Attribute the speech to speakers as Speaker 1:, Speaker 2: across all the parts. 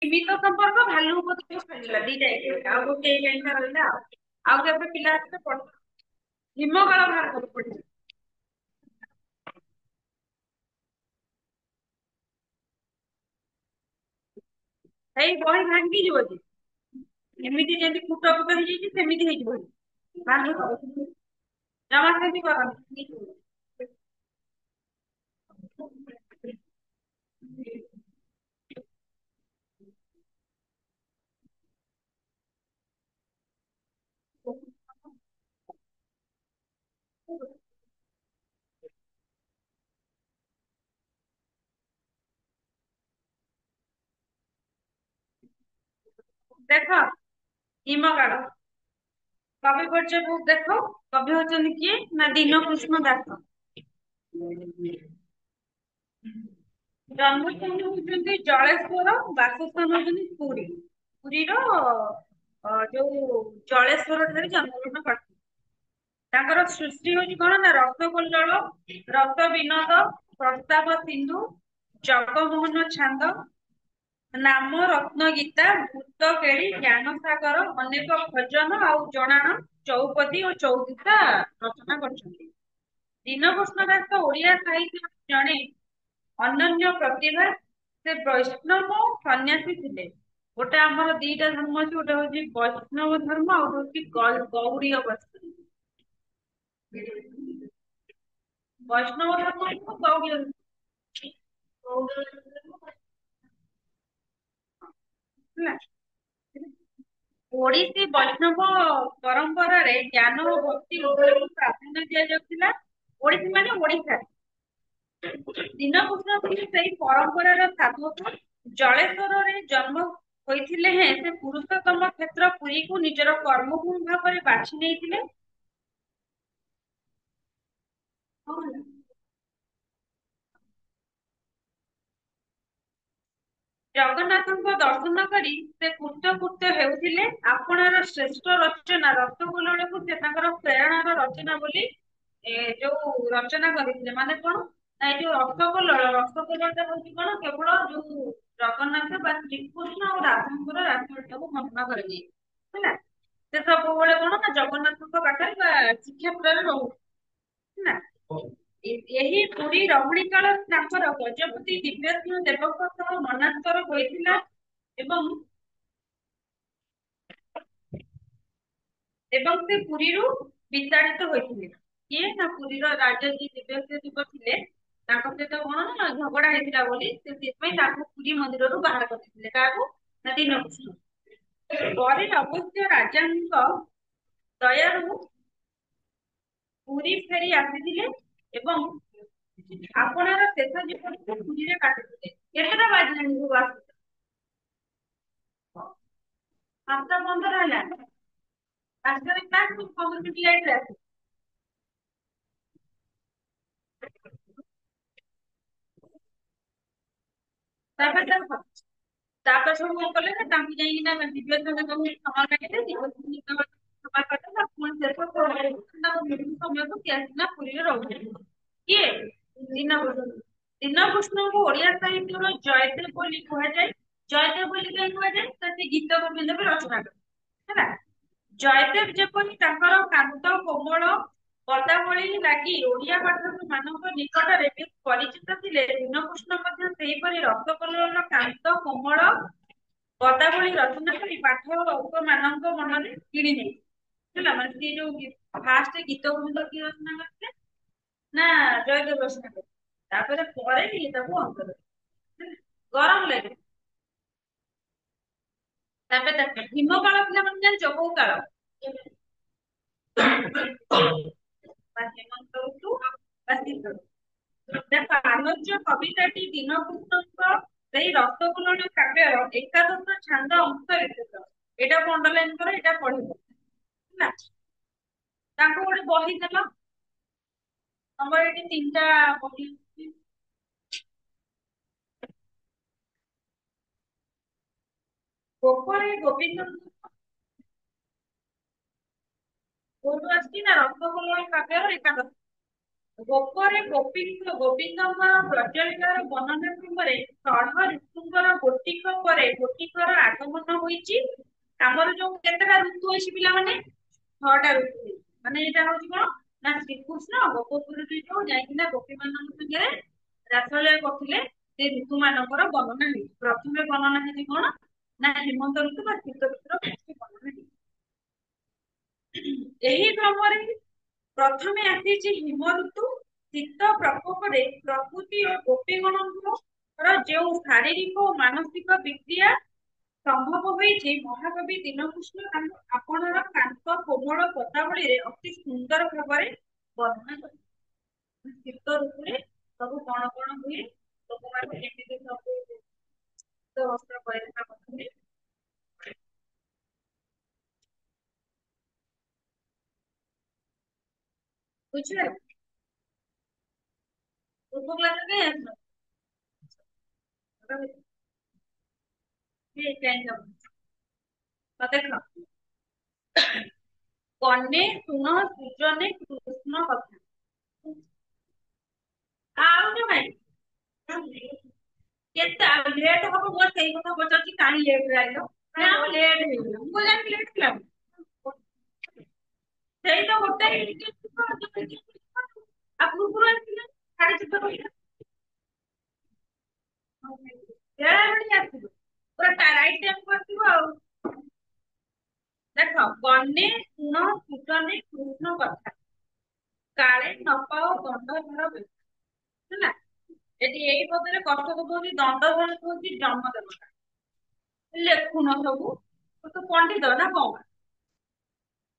Speaker 1: ସୀମିତ ସମ୍ପର୍କ ଭାଲୁ ଉପଦ୍ରବ ସରିଗଲା ଦିଟା ଏକେରେ ଆଉ ଗୋଟେ ଏଇ ଲାଇନଟା ରହିଲା ଆଉ କେବେ ପିଲା ହାତରେ ପଢ ହିମକାଳ ବାହାର କରି ପଡିଛି। ଏଇ ବହି ଭାଙ୍ଗିଯିବ କି ଏମିତି ଯେମିତି ଫୁଟ ଫୁଟ ହେଇଯାଇଛି ସେମିତି ହେଇଯିବ ଭାଲୁ ଜମା ସେମିତି କରନି। ଦେଖ ହିମକାଳ କବି ପରିଚୟ ବୁକ୍ ଦେଖ କବି ହଉଛନ୍ତି କିଏ ନା ଦୀନକୃଷ୍ଣ ଦାସ। ଜନ୍ମସ୍ଥାନ ହଉଛନ୍ତି ଜଳେଶ୍ଵର ବାସସ୍ଥାନ ହଉଛନ୍ତି ପୁରୀ। ପୁରୀର ଯୋଉ ଜଳେଶ୍ଵର ଠାରେ ଜନ୍ମଗ୍ରହଣ କରିଥିଲେ। ତାଙ୍କର ସୃଷ୍ଟି ହଉଛି କଣ ନା ରସ କଲ୍ଲୋଳ ରସ ବିନୋଦ ପ୍ରସ୍ତାବ ସିନ୍ଧୁ ଜଗମୋହନ ଛାନ୍ଦ ନାମ ରତ୍ନ ଗୀତା ଭୂତ କେଳି ଜ୍ଞାନ ସାଗର ଅନେକ ଭଜନ ଆଉ ଜଣାଣ ଚୌପଦୀ ଓ ଚଉଦିଶା ରଚନା କରିଛନ୍ତି। ଦୀନକୃଷ୍ଣ ଦାସ ଓଡିଆ ସାହିତ୍ୟର ଜଣେ ଅନନ୍ୟ ପ୍ରତିଭା। ସେ ବୈଷ୍ଣବ ସନ୍ୟାସୀ ଥିଲେ। ଗୋଟେ ଆମର ଦିଟା ଧର୍ମ ଅଛି ଗୋଟେ ହଉଛି ବୈଷ୍ଣବ ଧର୍ମ ଆଉ ଗୋଟେ ହଉଛି ଗୌଡୀୟ ବୈଷ୍ଣବ। ବୈଷ୍ଣବ ଧର୍ମ ଗୌଡୀୟ ଗୌଡୀୟ ହେଲା। ଓଡିଶୀ ବୈଷ୍ଣବ ପରମ୍ପରାରେ ଜ୍ଞାନ ଓ ଭକ୍ତି ଉଭୟକୁ ପ୍ରାଧାନ୍ୟ ଦିଆଯାଉଥିଲା। ଓଡିଶୀ ମାନେ ଓଡିଶା। ଦୀନକୃଷ୍ଣ ଥିଲେ ସେଇ ପରମ୍ପରାର ସାଧକ। ଜଳେଶ୍ଵରରେ ଜନ୍ମ ହୋଇଥିଲେ ହେଁ ସେ ପୁରୁଷୋତ୍ତମ କ୍ଷେତ୍ର ପୁରୀକୁ ନିଜର କର୍ମଭୂମି ଭାବରେ ବାଛି ନେଇଥିଲେ। ଜଗନ୍ନାଥଙ୍କ ଦର୍ଶନ କରି ସେ କୃତକୃତ୍ୟ ହେଉଥିଲେ। ଆପଣାର ଶ୍ରେଷ୍ଠ ରଚନା ରସଗୋଲକୁ ସେ ତାଙ୍କର ପ୍ରେରଣାର ରଚନା ବୋଲି ଯୋଉ ରଚନା କରିଥିଲେ ମାନେ କଣ ନା ଏଇ ଯୋଉ ରସଗୋଲଟା ହଉଛି କଣ କେବଳ ଯୋଉ ଜଗନ୍ନାଥ ବା ଶ୍ରୀକୃଷ୍ଣ ଆଉ ରାଧାଙ୍କର ରାସଟାକୁ ବର୍ଣ୍ଣନା କରାଯାଇଛି ହେଲା। ସେ ସବୁବେଳେ କଣ ନା ଜଗନ୍ନାଥଙ୍କ ପାଖରେ ବା ଶ୍ରୀକ୍ଷେତ୍ରରେ ରହୁ ହେଲା। ଏହି ପୁରୀ ରମଣୀ କାଳ ତାଙ୍କର ଗଜପତି ଦିବ୍ୟସିଂହ ଦେବଙ୍କ ସହ ମନାନ୍ତର ହୋଇଥିଲା ଏବଂ ଏବଂ ସେ ପୁରୀରୁ ବିତାଡିତ ହୋଇଥିଲେ। କିଏ ନା ପୁରୀର ରାଜା ଯିଏ ଦିବ୍ୟସିଂହ ଦେବ ଥିଲେ ତାଙ୍କ ସହିତ କଣ ନା ଝଗଡା ହେଇଥିଲା ବୋଲି ସେ ସେଥିପାଇଁ ତାଙ୍କୁ ପୁରୀ ମନ୍ଦିରରୁ ବାହାର କରିଥିଲେ କାହାକୁ ନା ଦୀନକୃଷ୍ଣ। ପରେ ଅବଶ୍ୟ ରାଜାଙ୍କ ଦୟାରୁ ପୁରୀ ଫେରି ଆସିଥିଲେ ଏବଂ ଆପଣର ଶେଷ ଜୀବନକୁ ପୁରୀରେ କାଟିଥିଲେ। କେତେଟା ବାଜିଲାଣି ସବୁ ଆସୁଛ? 5:15 ହେଲାଣି। 5ଟାରେ କ୍ଲାସ୍ 15 ମିନିଟ୍ ଲେଟରେ ଆସ। ତାପରେ ଦେଖ ତାପରେ ସବୁ କଣ କଲେ ନା ତାଙ୍କୁ ଯାଇକି ନା ଦିବ୍ୟସିଂହ ଦେବଙ୍କୁ କ୍ଷମା ମାଗିଲେ। ଦିବ୍ୟସିଂହ ଦେବ କ୍ଷମା କରିଦେଲା ପୁଣି ଶେଷ ସମୟକୁ ସିଏ ଆସିକିନା ପୁରୀରେ ରହୁଥିଲେ। କିଏ ଦୀନକୃଷ୍ଣ। ଦୀନକୃଷ୍ଣଙ୍କୁ ଓଡିଆ ସାହିତ୍ୟର ଜୟଦେବ ବୋଲି କୁହାଯାଏ। ଜୟଦେବ ବୋଲି କାହିଁ କୁହାଯାଏ ତ ସେ ଗୀତ ଗୋବିନ୍ଦ ବି ରଚନା କରେ ହେଲା। ଜୟଦେବ ଯେପରି ତାଙ୍କର କାନ୍ତ କୋମଳ ପଦାବଳୀ ଲାଗି ଓଡିଆ ପାଠକ ମାନଙ୍କ ନିକଟରେ ବେଶ୍ ପରିଚିତ ଥିଲେ। ଦୀନକୃଷ୍ଣ ମଧ୍ୟ ସେହିପରି ରସକଲ୍ଲୋଳ କାନ୍ତ କୋମଳ ପଦାବଳୀ ରଚନା କରି ପାଠକ ମାନଙ୍କ ମନରେ କିଣି ନେଇ ହେଲା। ମାନେ ସିଏ ଯୋଉ ଫାଷ୍ଟ ଗୀତ ଗୋବିନ୍ଦ କିଏ ରଚନା କରିଥିଲେ ନା ଜୟଦେବ ରଚନା କରିଥିଲେ। ତାପରେ ପରେ ଇଏ ତାକୁ ଅନ୍ତ ହେଲା। ଗରମ ଲାଗେ। ତାପରେ ଦେଖ ହିମକାଳ ଥିଲା ମାନେ ଜାଣିଛ କୋଉ କାଳ? ବା ହେମନ୍ତ ଋତୁ ବା ଶୀତ ଋତୁ। ଦେଖ ଆଲୋଚ୍ୟ କବିତାଟି ଦୀନକୃଷ୍ଣଙ୍କ ସେଇ ରସଗୋଲର କାବ୍ୟର ଏକାଦଶ ଛାନ୍ଦ ଅଂଶ ବିଶେଷ। ଏଇଟାକୁ ଅଣ୍ଡରଲାଇନ କର ଏଇଟା ପଢିବ ହେଲା। ତାଙ୍କୁ ଗୋଟେ ବହି ଦେଲ ତମର ଏଠି ତିନିଟା ବହି ଅଛି। ଗୋପରେ ଗୋବିନ୍ଦ କୋଉଠୁ ଆସିଛି ନା ରସଗୋଲର କାବ୍ୟର ଏକାଦଶ। ଗୋପରେ ଗୋପୀଙ୍କର ପ୍ରଚଳିତର ବର୍ଣ୍ଣନା କ୍ରମରେ ଷଢ଼ ଋତୁଙ୍କର ଗୋଟିକ ପରେ ଗୋଟିକର ଆଗମନ ହୋଇଛି। ଆମର ଯୋଉ କେତେଟା ଋତୁ ଅଛି ପିଲାମାନେ? 6ଟା ଋତୁ ହେଇଛି। ମାନେ ଏଇଟା ହଉଛି କଣ ନା ଶ୍ରୀକୃଷ୍ଣ ଗୋପପୁରରେ ଯୋଉ ଯାଇକିନା ଗୋପୀ ମାନଙ୍କ ସାଙ୍ଗରେ ରାସଲୀଳା କରୁଥିଲେ ସେ ଋତୁ ମାନଙ୍କର ବର୍ଣ୍ଣନା ହେଇଛି। ପ୍ରଥମେ ବର୍ଣ୍ଣନା ହେଇଛି କଣ ନା ହେମନ୍ତ ଋତୁ ବା ଶୀତ ଋତୁର ବର୍ଣ୍ଣନା ହେଇଛି। ଏହି କ୍ରମରେ ପ୍ରଥମେ ଆସିଛି ହିମ ଋତୁ। ଶୀତ ପ୍ରକୋପରେ ପ୍ରକୃତି ଓ ଗୋପୀଗଣଙ୍କର ଯେଉଁ ଶାରୀରିକ ଓ ମାନସିକ ବିକ୍ରିୟା ସମ୍ଭବ ହୋଇଛି ମହାକବି ଦୀନକୃଷ୍ଣ ତାଙ୍କୁ ଆପଣର କାନ୍ତ କୋମଳ ପଦାବଳୀରେ ଅତି ସୁନ୍ଦର ଭାବରେ ବର୍ଣ୍ଣନା କରିଛନ୍ତି। ଶୀତ ଋତୁରେ ସବୁ କଣ କଣ ହୁଏ, ଲୋକମାନେ କେମିତି ସବୁ ଶୀତ ବସ୍ତ୍ର ପରିଧାନ କରନ୍ତି। ବୁଝିଲେ? ପୂର୍ବ କ୍ଲାସ କାଇଁ ଆସିନ? ତ ଦେଖ, କନେ ଶୁଣ ସୃଜନେ କୃଷ୍ଣ କଥା। ଆଉ ଯୋଉ ଭାଇ କେତେ ଲେଟ୍ ହବ ମୁଁ ସେଇ କଥା ପଚାରୁଛି କାହିଁ ଲେଟ୍ ରେ ଆଇଲ? ନା ଲେଟ୍ ହେଇଗଲା। ମୁଁ ଜାଣିକି ଲେଟ୍ ଥିଲା। ସେଇ ତ ଗୋଟେ ଆଉ ପୂର୍ବରୁ ଆସିଥିଲେ ସାଢେ 6 କହିଲା। ବେଳାବେଳି ଆସିବ ପୁରା ରାଇଟ୍ ଟାଇମକୁ ଆସିବ ଆଉ। ଦେଖ, ବନେ ଶୁଣ ସୃଜନେ କୃଷ୍ଣ କଥା, କାଳେ ନ ପାଅ ଦଣ୍ଡ ଧର ବେଶ। ହେଲା, ଏଠି ଏଇ ପଦରେ କଷ୍ଟ ହଉଛି ଦଣ୍ଡ ଧର ହଉଛି ଜନ୍ମ ଦେବତା। ଲେଖୁନ ସବୁ, ତୁ ପଣ୍ଡିତ ନା କଣ?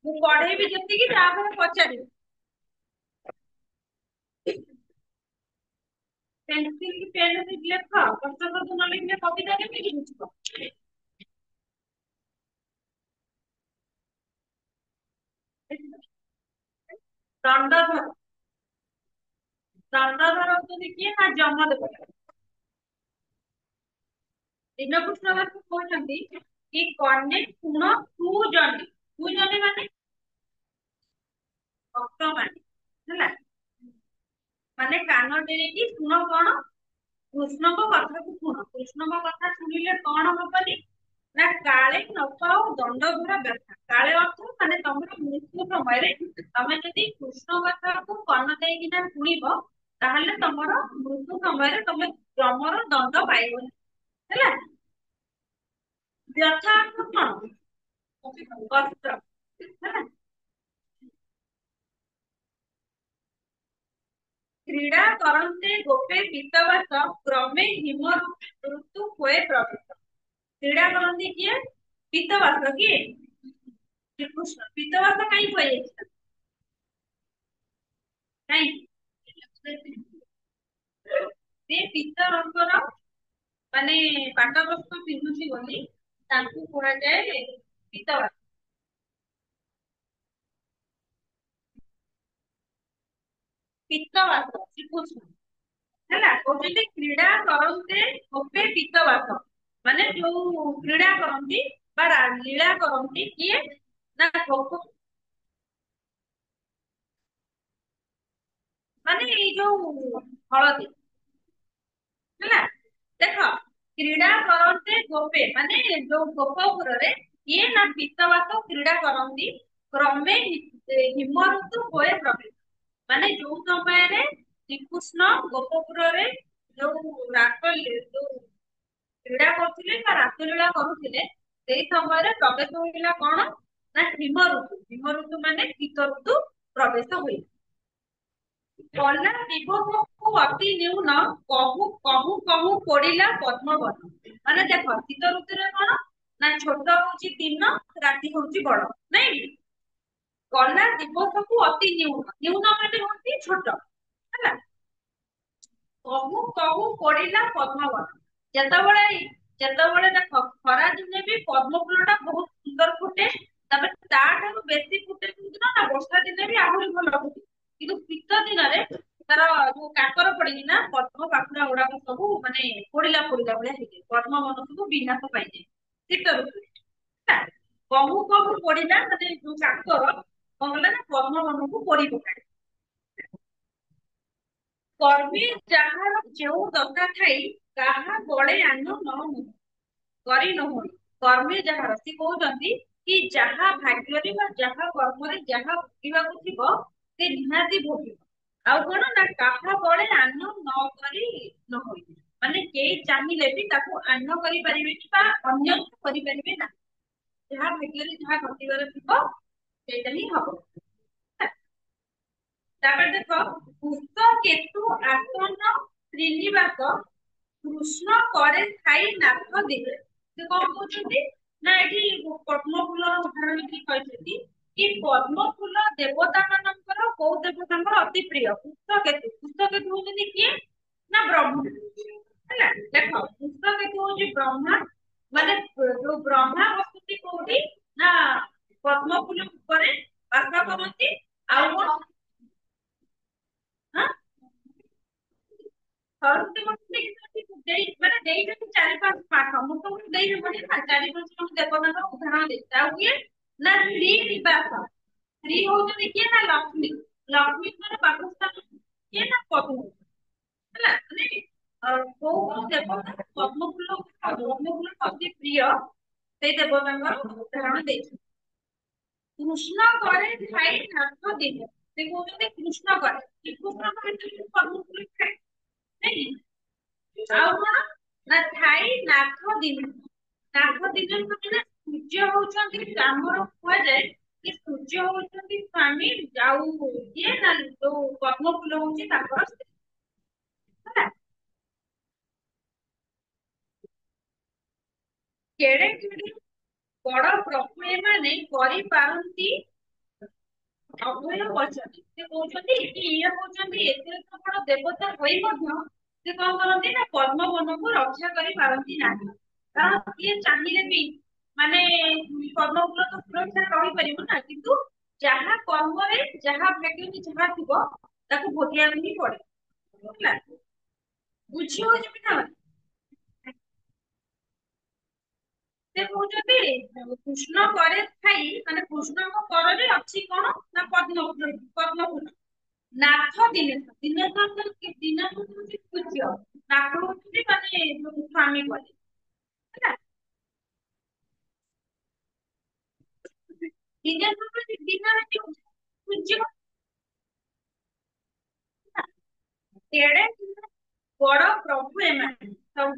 Speaker 1: ମୁଁ ପଢେଇବି ଯେତିକି ତାପରେ ପଚାରିବି। ପେନସିଲ କି ପେନ ଲେଖ, କଷ୍ଟ ନ ଲେଖିଲେ କବିତା କେମିତି ବୁଝିବ? ଦଣ୍ଡଧର, ଦଣ୍ଡଧର ହଉଛନ୍ତି କିଏ ନା ଯମ ଦେବତା। ଦୀନକୃଷ୍ଣ ଦାସ କହୁଛନ୍ତି କି କନେ ଶୁଣ ସୃଜନେ, ସୃଜନେ ମାନେ ଭକ୍ତ ମାନେ, ହେଲା ମାନେ କାନ ଡେରିକି ଶୁଣ କଣ କୃଷ୍ଣଙ୍କ କଥାକୁ ଶୁଣ। କୃଷ୍ଣଙ୍କ କଥା ଶୁଣିଲେ କଣ ହବନି ନା କାଳେ ନ ପାଅ ଦଣ୍ଡ ଧର ବ୍ୟଥା। କାଳେ ଅର୍ଥ ମାନେ ତମର ମୃତ୍ୟୁ ସମୟରେ ତମେ ଯଦି କୃଷ୍ଣ କଥାକୁ କନ ଦେଇକିନା ଶୁଣିବ ତାହେଲେ ତମର ମୃତ୍ୟୁ ସମୟରେ ତମେ ଯମର ଦଣ୍ଡ ପାଇବନି। ହେଲା, ବ୍ୟଥା ଅର୍ଥ କଣ? କଷ୍ଟ। ହେଲା, କ୍ରୀଡ଼ା କରନ୍ତେ ଗୋପେ ପୀତବାସ କ୍ରମେ ହିମ ଋତୁ ହୁଏ ପ୍ରବେଶ। କ୍ରୀଡ଼ା କରନ୍ତି କିଏ? ପୀତବାସ। କିଏ? ଶ୍ରୀକୃଷ୍ଣ। ପୀତବାସ କାହିଁ କୁହାଯାଇଛି? କାହିଁ? ସେ ପୀତ ରଙ୍ଗର ମାନେ ପାଟ ବସ୍ତ୍ର ପିନ୍ଧୁଛି ବୋଲି ତାଙ୍କୁ କୁହାଯାଏ ପୀତବାସ। ପୀତବାସ ଶ୍ରୀକୃଷ୍ଣ। ହେଲା, କହୁଛନ୍ତି କ୍ରୀଡ଼ା କରନ୍ତେ ଗୋପେ ପୀତବାସ, ମାନେ ଯୋଉ କ୍ରୀଡ଼ା କରନ୍ତି ବା ଲୀଳା କରନ୍ତି କିଏ ନା ଗୋପ, ମାନେ ଏଇ ଯୋଉ ହଳଦୀ। ହେଲା, ଦେଖ, କ୍ରୀଡ଼ା କରନ୍ତେ ଗୋପେ ମାନେ ଯୋଉ ଗୋପପୁରରେ କିଏ ନା ପୀତବାସ କ୍ରୀଡ଼ା କରନ୍ତି। କ୍ରମେ ହିମ ଋତୁ ହୁଏ ପ୍ରବେଶ, ମାନେ ଯୋଉ ସମୟରେ ଶ୍ରୀକୃଷ୍ଣ ଗୋପପୁରରେ ଯୋଉ ଯୋଉ କ୍ରୀଡ଼ା କରୁଥିଲେ ବା ରାସଲୀଳା କରୁଥିଲେ ସେଇ ସମୟରେ ପ୍ରବେଶ ହୋଇଥିଲା କଣ ନା ହିମ ଋତୁ। ହିମ ଋତୁ ମାନେ ଶୀତ ଋତୁ ପ୍ରବେଶ ହୁଏ। କଲା ଦିବସକୁ ଅତି ନ୍ୟୁନ କହୁ କହୁ କହୁ ପଡିଲା ପଦ୍ମବନ। ମାନେ ଦେଖ, ଶୀତ ଋତୁରେ କଣ ନା ଛୋଟ ହଉଛି ଦିନ, ରାତି ହଉଛି ବଡ, ନାଇଁ? କଲା ଦିବସକୁ ଅତି ନ୍ୟୁନ, ନ୍ୟୁନ ମାନେ ହଉଛି ଛୋଟ। ହେଲା, କହୁ କହୁ ପଡିଲା ପଦ୍ମବନ। ଯେତେବେଳେ ଯେତେବେଳେ ଦେଖ ଖରା ଦିନେ ବି ପଦ୍ମ ଫୁଲ ଟା ବହୁତ ସୁନ୍ଦର ଫୁଟେ, ତାପରେ ତା ଠାରୁ ବେଶୀ ଫୁଟେ କୋଉଦିନ ନା ବର୍ଷା ଦିନେ ବି ଆହୁରି ଭଲ ଫୁଟେ। କିନ୍ତୁ ଶୀତ ଦିନରେ ତାର ଯୋଉ କାକର ପଡିକି ନା ପଦ୍ମ ପାଖୁଡା ଗୁଡାକ ସବୁ ମାନେ ପୋଡିଲା ପୋଡିଲା ଭଳିଆ ହେଇଯାଏ। ପଦ୍ମବନ ସବୁ ବିନାଶ ପାଇଯାଏ ଶୀତ ଋତୁରେ। ହେଲା, କହୁ କହୁ ପଡିଲା ମାନେ ଯୋଉ କାକର କଣ କଲା ନା ପଦ୍ମବନକୁ ପୋଡି ପକାଏ। କର୍ମୀ ଯାହାର ଯେଉଁ ଦଶା ଥାଇ କାହା ବଳେ ଆନ ନ ହୁଏ କରି ନ ହୁଏ। କର୍ମୀ ଯାହାର ସେ କହୁଛନ୍ତି କି ଯାହା ଭାଗ୍ୟରେ ବା ଯାହା କର୍ମରେ ଯାହା ଭୋଗିବାକୁ ଥିବ ସେ ନିହାତି ଭୋଗିବ। ଆଉ କଣ ନା କାହା ବଳେ ଆନ ନ କରି ନ ହୋଇ, ମାନେ କେହି ଚାହିଁଲେ ବି ତାକୁ ଆନ କରିପାରିବେନି ବା ଅନ୍ୟ କରିପାରିବେ ନାହିଁ। ଯାହା ଭାଗ୍ୟରେ ଯାହା ଘଟିବାର ଥିବ ସେଇଟା ହିଁ ହବ। ତାପରେ ଦେଖ, ପୁଷ କେତୁ ଆସନ ଶ୍ରୀନିବାସ କୃଷ୍ଣ କରେ ଥାଇ ନାଥ ଦିବେ। ସେ କଣ କହୁଛନ୍ତି ନା ଏଠି ପଦ୍ମ ଫୁଲ ଉଦାହରଣ ବି କହିଛନ୍ତି କି ପଦ୍ମ ଫୁଲ ଦେବତା ମାନଙ୍କର କୋଉ ଦେବତାଙ୍କର ଅତି ପ୍ରିୟ? ପୁଷ କେତୁ। ପୁଷ କେତୁ ହଉଛନ୍ତି କିଏ? ନା ବ୍ରହ୍ମା। ହେଲା, ଦେଖ ପୁଷ କେତୁ ହଉଛି ବ୍ରହ୍ମା, ମାନେ ଯୋଉ ବ୍ରହ୍ମା ବସନ୍ତି କୋଉଠି ନା ପଦ୍ମ ଫୁଲ ଉପରେ ବାସ କରନ୍ତି। ଆଉ କଣ, ଆଁ? ସରସ୍ୱତୀ ଦେଇ ମାନେ ଦେଇଛନ୍ତି ଚାରି ପାଞ୍ଚ ପାଠ, ମୁଁ ତମକୁ ଦେଇହବନି ନା, ଚାରି ପାଞ୍ଚ ଜଣ ଦେବତାଙ୍କ ଉଦାହରଣ ଦେଇଛି। ଆଉ କିଏ ନା ଶ୍ରୀ ନିବାସ। ଶ୍ରୀ ହଉଛନ୍ତି କିଏ ନା ଲକ୍ଷ୍ମୀ। ଲକ୍ଷ୍ମୀଙ୍କର ବାସସ୍ଥାନ କିଏ ନା ପଦ୍ମ। ହେଲା, ମାନେ କୋଉ କୋଉ ଦେବତା ପଦ୍ମ ଫୁଲ, ପଦ୍ମ ଫୁଲ ଅତି ପ୍ରିୟ ସେଇ ଦେବତାଙ୍କର ଉଦାହରଣ ଦେଇଛି। କୃଷ୍ଣ କରେ ଥାଇ ନାଥ ଦିନ। ସେ କହୁଛନ୍ତି କୃଷ୍ଣ କରେ, ଶ୍ରୀକୃଷ୍ଣଙ୍କ ଭିତରେ ପଦ୍ମ ଫୁଲ ଥାଏ ନାଇଁ କି? ଆଉ କଣ ନା ଥାଇ ନାଥ ଦିନ। ନାଥ ଦିନ ମାନେ ସୂର୍ଯ୍ୟ ହଉଛନ୍ତି ଆମର କୁହାଯାଏ କି ସୂର୍ଯ୍ୟ ହଉଛନ୍ତି ସ୍ଵାମୀ, ଆଉ ଇଏ ନା ଯୋଉ ପଦ୍ମ ଫୁଲ ହଉଛି ତାଙ୍କର ସ୍ତ୍ରୀ। ହେଲା, କେଡେ କେଡେ ବଡ ପ୍ରଭୁ ଏମାନେ କରିପାରନ୍ତି ଅଭୟ ବଚନ। ସେ କହୁଛନ୍ତି କି ଇଏ ହଉଛନ୍ତି ଏତେ ଏତେ ବଡ ଦେବତା ହୋଇ ମଧ୍ୟ ସେ କଣ କରନ୍ତି ନା ପଦ୍ମ ବନକୁ ରକ୍ଷା କରିପାରନ୍ତି ନାହିଁ। କାରଣ ସିଏ ଚାହିଁଲେ ବି ମାନେ ପଦ୍ମ ଫୁଲ ତ ସୁରକ୍ଷାରେ ରହିପାରିବ ନା, କିନ୍ତୁ ଯାହା କର୍ମରେ ଯାହା ଭାଗ୍ୟରେ ଯାହା ଥିବ ତାକୁ ଭୋଗିବାକୁ ହିଁ ପଡେ। ହେଲା, ବୁଝି ହଉଛି ପିଲା? ସେ କହୁଛନ୍ତି କୃଷ୍ଣ କରେ ଥାଇ, ମାନେ କୃଷ୍ଣଙ୍କ କରରେ ଅଛି କଣ ନା ପଦ୍ମ ଫୁଲ। ପଦ୍ମ ଫୁଲ ନାଥ ଦିନେଶ। ଦିନେଶ ଦିନେଶ ହଉଛି ସୂର୍ଯ୍ୟ, ନାଥ ହଉଛନ୍ତି ମାନେ ଯୋଉ ସ୍ୱାମୀ ପରି। ହେଲା, ଦିନେଶ ହଉଛି ଦିନରେ ଯୋଉ ସୂର୍ଯ୍ୟ। ତେଣେ ବଡ ପ୍ରଭୁ ଏମାନେ ସବୁ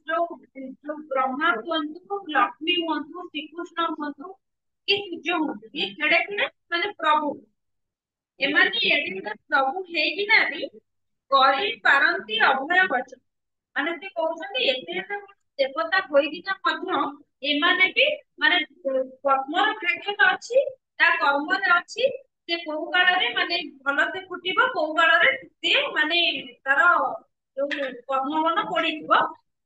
Speaker 1: ଯୋଉ ଯୋଉ ବ୍ରହ୍ମା ହୁଅନ୍ତୁ, ଲକ୍ଷ୍ମୀ ହୁଅନ୍ତୁ, ଶ୍ରୀକୃଷ୍ଣ ହୁଅନ୍ତୁ କି ସୂର୍ଯ୍ୟ ହୁଅନ୍ତୁ, ଇଏ କେଡେ କେଡେ ମାନେ ପ୍ରଭୁ। ଏମାନେ ଏଡେ ଏଡେ ପ୍ରଭୁ ହେଇକିନା ବି କରିପାରନ୍ତି ଅଭୟ ବଚନ। ମାନେ ସେ କହୁଛନ୍ତି ଏତେ ଏତେ ବଡ ଦେବତା ହୋଇକିନା ମଧ୍ୟ ଏମାନେ ବି ମାନେ କର୍ମର ଭାଗ୍ୟ ତ ଅଛି, ତା କର୍ମରେ ଅଛି ସେ କୋଉ କାଳରେ ମାନେ ଭଲସେ ଫୁଟିବ, କୋଉ କାଳରେ ସିଏ ମାନେ ତାର ଯୋଉ କର୍ମବନ ପଡିଯିବ,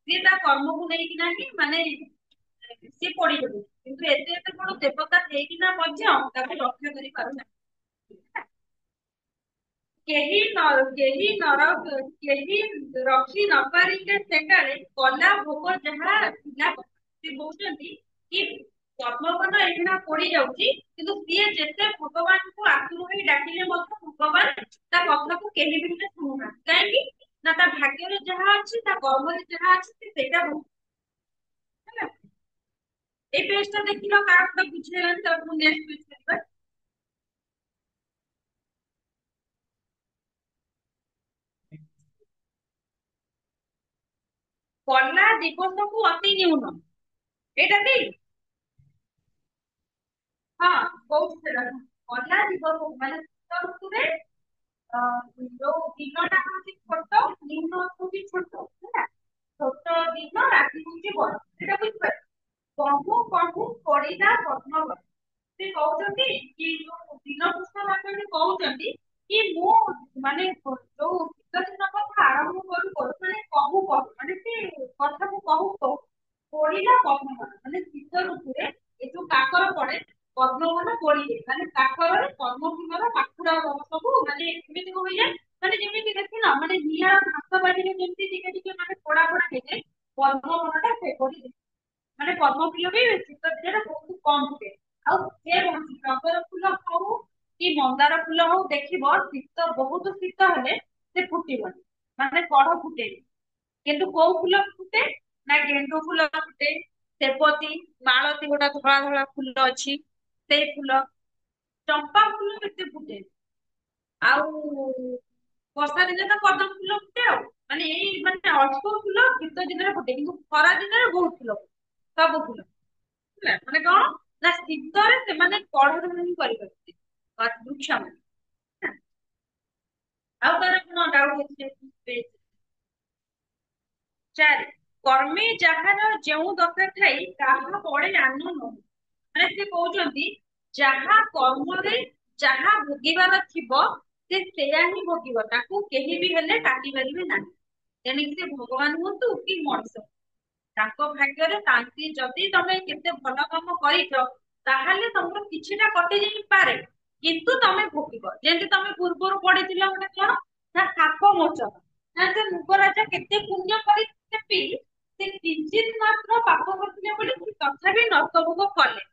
Speaker 1: ସିଏ ତା କର୍ମକୁ ନେଇକିନା ହିଁ ମାନେ ସିଏ ପଡିଯିବ। କିନ୍ତୁ ଏତେ ଏତେ ବଡ ଦେବତା ହେଇକିନା ମଧ୍ୟ ତାକୁ ରକ୍ଷା କରିପାରୁନାହିଁ। କେହି କେହି କେହି ରଖି ନ ପାରିଲେ ସେକାଳେ କଲା ଭୋଗ ଯାହା ଥିଲା। ସେ କହୁଛନ୍ତି କି ପଦ୍ମବନ ଏଇନା ପୋଡି ଯାଉଛି, କିନ୍ତୁ ସିଏ ଯେତେ ଭଗବାନଙ୍କୁ ଆତୁର ହୋଇ ଡାକିଲେ ମଧ୍ୟ ଭଗବାନ ତା କଥାକୁ କେହି ବି ହେଲେ ଶୁଣୁନାହାନ୍ତି। କାହିଁକି ନା ତା ଭାଗ୍ୟରେ ଯାହା ଅଛି, ତା କର୍ମରେ ଯାହା ଅଛି ସେ ସେଇଟା ଭୋଗ। ହେଲା, ଏଇ ପେଜ ଟା ଦେଖିଲ କାହାର ଗୋଟେ ବୁଝିଗଲାଣି, ତାକୁ ନେକ୍ସଟ ପେଜ କରିବା। କଲା ଦିବସକୁ ଅତି ନ୍ୟୁନ, ଏଇଟା କି ହଁ କହୁଛି ସେଟା। କଲା ଦିବସକୁ ମାନେ ଶୀତ ଋତୁରେ ଯୋଉ ଦିନଟା ହଉଛି ଛୋଟ, ଦିନ ହଉଛି ଛୋଟ। ହେଲା, ଛୋଟ ଦିନ ରାତି ହଉଛି ବଡ, ସେଟା ବୁଝିପାରିଲ? କହୁ କହୁ ପଡିଲା ପଦ୍ମବନ। ସେ କହୁଛନ୍ତି କି ଯୋଉ ଦୀନକୃଷ୍ଣ ବାସୀ କହୁଛନ୍ତି କି ମୁଁ ମାନେ ଯୋଉ ଶୀତ ଦିନ କଥା ଆରମ୍ଭ କରୁ କରୁ ମାନେ କହୁ କହୁ ମାନେ ସେ କଥାକୁ କହୁ କହୁ ପଡିଲା ପଦ୍ମବନ। ମାନେ ଶୀତ ଋତୁରେ ଏ ଯୋଉ କାକର ପଡେ ପଦ୍ମବନ ପୋଡିଯାଏ, ମାନେ କାକରରେ ପଦ୍ମଫୁଲର ପାଖୁଡା ସବୁ ମାନେ ଏମିତି କଣ ହେଇଯାଏ, ମାନେ ଯେମିତି ଦେଖିନ ମାନେ ନିଆଁ ହାତ ବାଜିଲେ ଯେମିତି ଟିକେ ଟିକେ ମାନେ ପୋଡା ପୋଡା ହେଇଯାଏ, ପଦ୍ମବନ ଟା ସେପରି। ମାନେ ପଦ୍ମ ଫୁଲ ବି ଶୀତ ଦିନରେ ବହୁତ କମ ଫୁଟେ। ଆଉ ଟଗର ଫୁଲ ହଉ କି ମନ୍ଦାର ଫୁଲ ହଉ ଦେଖିବ ଶୀତ ବହୁତ ଶୀତ ହେଲେ ସେ ଫୁଟିବନି, ମାନେ କଢ ଫୁଟେନି। କିନ୍ତୁ କୋଉ ଫୁଲ ଫୁଟେ? ନା ଗେଣ୍ଡୁ ଫୁଲ ଫୁଟେ, ସେବତୀ, ମାଳତୀ ଗୋଟେ ଧଳା ଧଳା ଫୁଲ ଅଛି ସେଇ ଫୁଲ, ଚମ୍ପା ଫୁଲ କେତେ ଫୁଟେ। ଆଉ ବର୍ଷା ଦିନେ ତ ପଦ୍ମ ଫୁଲ ଫୁଟେ ଆଉ। ମାନେ ଏଇ ମାନେ ଅଳ୍ପ ଫୁଲ ଶୀତ ଦିନରେ ଫୁଟେ, କିନ୍ତୁ ଖରା ଦିନରେ ବହୁତ ଫୁଲ ଫୁଟେ, ସବୁ ଫୁଲ ହେଲା। ମାନେ କଣ? ନା ଶୀତରେ ସେମାନେ କଢ ହିଁ କରିପାରନ୍ତି ବୃକ୍ଷ ମାନେ। ଆଉ ତାର କଣ ଡାଉଟ ଅଛି? ଚାରି, କର୍ମୀ ଯାହାର ଯେଉଁ ଦଶା ଥାଇ ତାହା ପଡେ ଆନ ନୁହେଁ। ମାନେ ସେ କହୁଛନ୍ତି ଯାହା କର୍ମରେ ଯାହା ଭୋଗିବାର ଥିବ ସେ ସେୟା ହିଁ ଭୋଗିବ, ତାକୁ କେହି ବି ହେଲେ କାଟି ପାରିବେ ନାହିଁ। ତେଣିକି ସେ ଭଗବାନ ହୁଅନ୍ତୁ କି ମଣିଷ, ତାଙ୍କ ଭାଗ୍ୟରେ ତାନ୍ତି ଯଦି ତମେ କେତେ ଭଲ କାମ କରିଛ ତାହେଲେ ତମର କିଛିଟା କଟି ଯାଇପାରେ, କିନ୍ତୁ ତମେ ଭୋଗିବ। ଯେମିତି ତମେ ପୂର୍ବରୁ ପଢିଥିଲ ଗୋଟେ କଣ, ନା ସାପ ମୋଚନ, ନା ସେ ମୁଗ ରାଜା କେତେ ପୁଣ୍ୟ କରିଥିଲେ ବି ସେ କିଞ୍ଚିତ ମାତ୍ର ପାପ କରିଥିଲେ ବୋଲି ସେ ତଥାପି ନର୍କ ଭୋଗ କଲେ।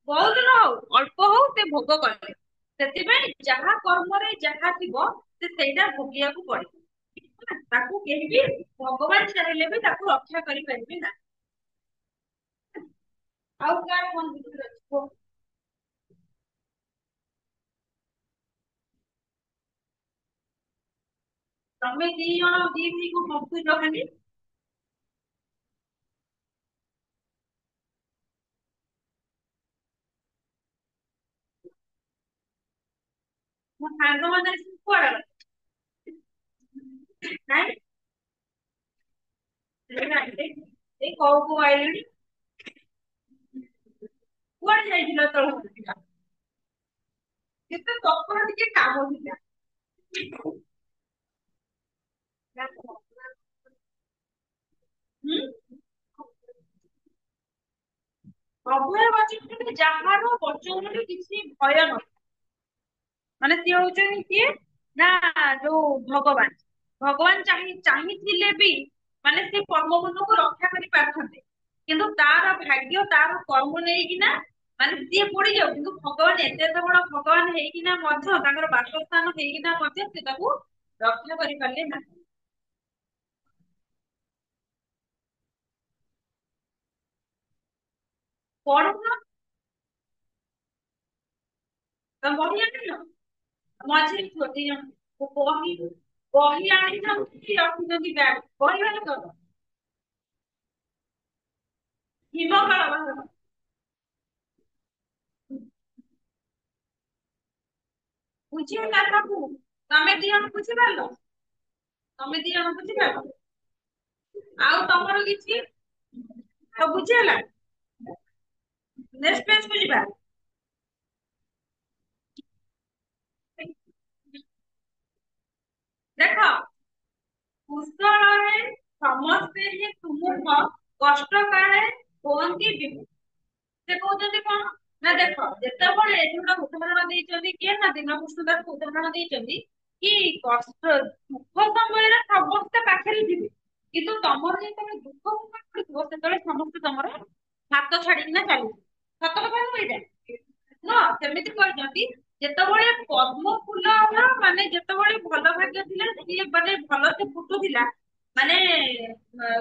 Speaker 1: ବହୁତ ନ ହଉ ଅଳ୍ପ ହଉ ସେ ଭୋଗ କଲେ। ସେଥିପାଇଁ ଯାହା କର୍ମରେ ଯାହା ଥିବ ସେ ସେଇଟା ଭୋଗିବାକୁ ପଡିବ। ତାକୁ କେହି ବି ଭଗବାନ ଚାହିଁଲେ ବି ତାକୁ ରକ୍ଷା କରିପାରିବେ ନା। ଆଉ କାହାର କଣ ବିଷୟରେ ଅଛି କୁହ? ତମେ ଦି ଜଣ ଦି ଭାଇକୁ ଗପୁଛ ଖାଲି। ମୋ ସାଙ୍ଗମାନେ ସବୁ କୁଆଡେ ଗଲେ? ନାଇଁ, ଏଇ କୋଉ କୋଉ ଆଇଲେଣି। କୁଆଡେ ଯାଇଥିଲ ତଳ? କେତେ ତମର ଟିକେ କାମ ଥିଲା। ହୁଁ। ଅଭୟ ବଚନ ଯାହାର ବଚନରେ କିଛି ଭୟ ନଥାଏ। ମାନେ ସିଏ ହଉଛନ୍ତି କିଏ? ନା ଯୋଉ ଭଗବାନ। ଭଗବାନ ଚାହିଁଥିଲେ ବି ମାନେ ସେ ପର୍ବତକୁ ରକ୍ଷା କରି ପାରିଥାନ୍ତେ, କିନ୍ତୁ ତାର ଭାଗ୍ୟ ତାର କର୍ମ ନେଇକିନା ମାନେ ସିଏ ପଡିଯାଉ, କିନ୍ତୁ ଭଗବାନ ଏତେ ଏତେ ବଡ ଭଗବାନ ହେଇକିନା ମଧ୍ୟ ତାଙ୍କର ବାସସ୍ଥାନ ହେଇକିନା ମଧ୍ୟ ସେ ତାକୁ ରକ୍ଷା କରିପାରିଲେ ନାହିଁ। ପଢୁନ, ତମେ ବହି ଆଣିଲ? ମଝିରେ ଥିବ ଦି ଜଣ ବହି, ବହି ଆଣିଛନ୍ତି ରଖିଛନ୍ତି ବ୍ୟାଗ, ବହି ବାହାର କର। ହିମକଳ ବାହାର। ବୁଝିହେଲା ସବୁ? ତମେ ଦି ଜଣ ବୁଝିପାରିଲ? ତମେ ଦି ଜଣ ବୁଝିପାରିଲ? ଆଉ ତମର କିଛି ସବୁ ବୁଝି ହେଲା? ନେକ୍ସଟ ପେଜ କୁ ଯିବା। ଦେଖ, କୁଶଳରେ ସମସ୍ତେ ହିଁ ତୁମୁଖ, କଷ୍ଟ କାଳେ ହୁଅନ୍ତି ବିମୁଖ। ସେ କହୁଛନ୍ତି କଣ? ନା ଦେଖ, ଯେତେବେଳେ ଏଠି ଗୋଟେ ଉଦାହରଣ ଦେଇଛନ୍ତି କିଏ, ନା ଦୀନକୃଷ୍ଣ ଦାସ ଉଦାହରଣ ଦେଇଛନ୍ତି କି କଷ୍ଟ ଦୁଃଖ ସମୟରେ ସମସ୍ତେ ପାଖରେ ଥିବେ, କିନ୍ତୁ ତମର ଯେତେବେଳେ ଦୁଃଖ ସମୟ ପଡିଥିବ ସେତେବେଳେ ସମସ୍ତେ ତମର ହାତ ଛାଡିକିନା ଚାଲିଯିବେ। ସତ କଥା ନୁହଁ ଏଇଟା? ନୁହଁ, ସେମିତି କହିଛନ୍ତି ଯେତେବେଳେ ପଦ୍ମ ଫୁଲର ମାନେ ଯେତେବେଳେ ଭଲ ଭାଗ୍ୟ ଥିଲା, ସିଏ ମାନେ ଭଲ ସେ ଫୁଟୁଥିଲା, ମାନେ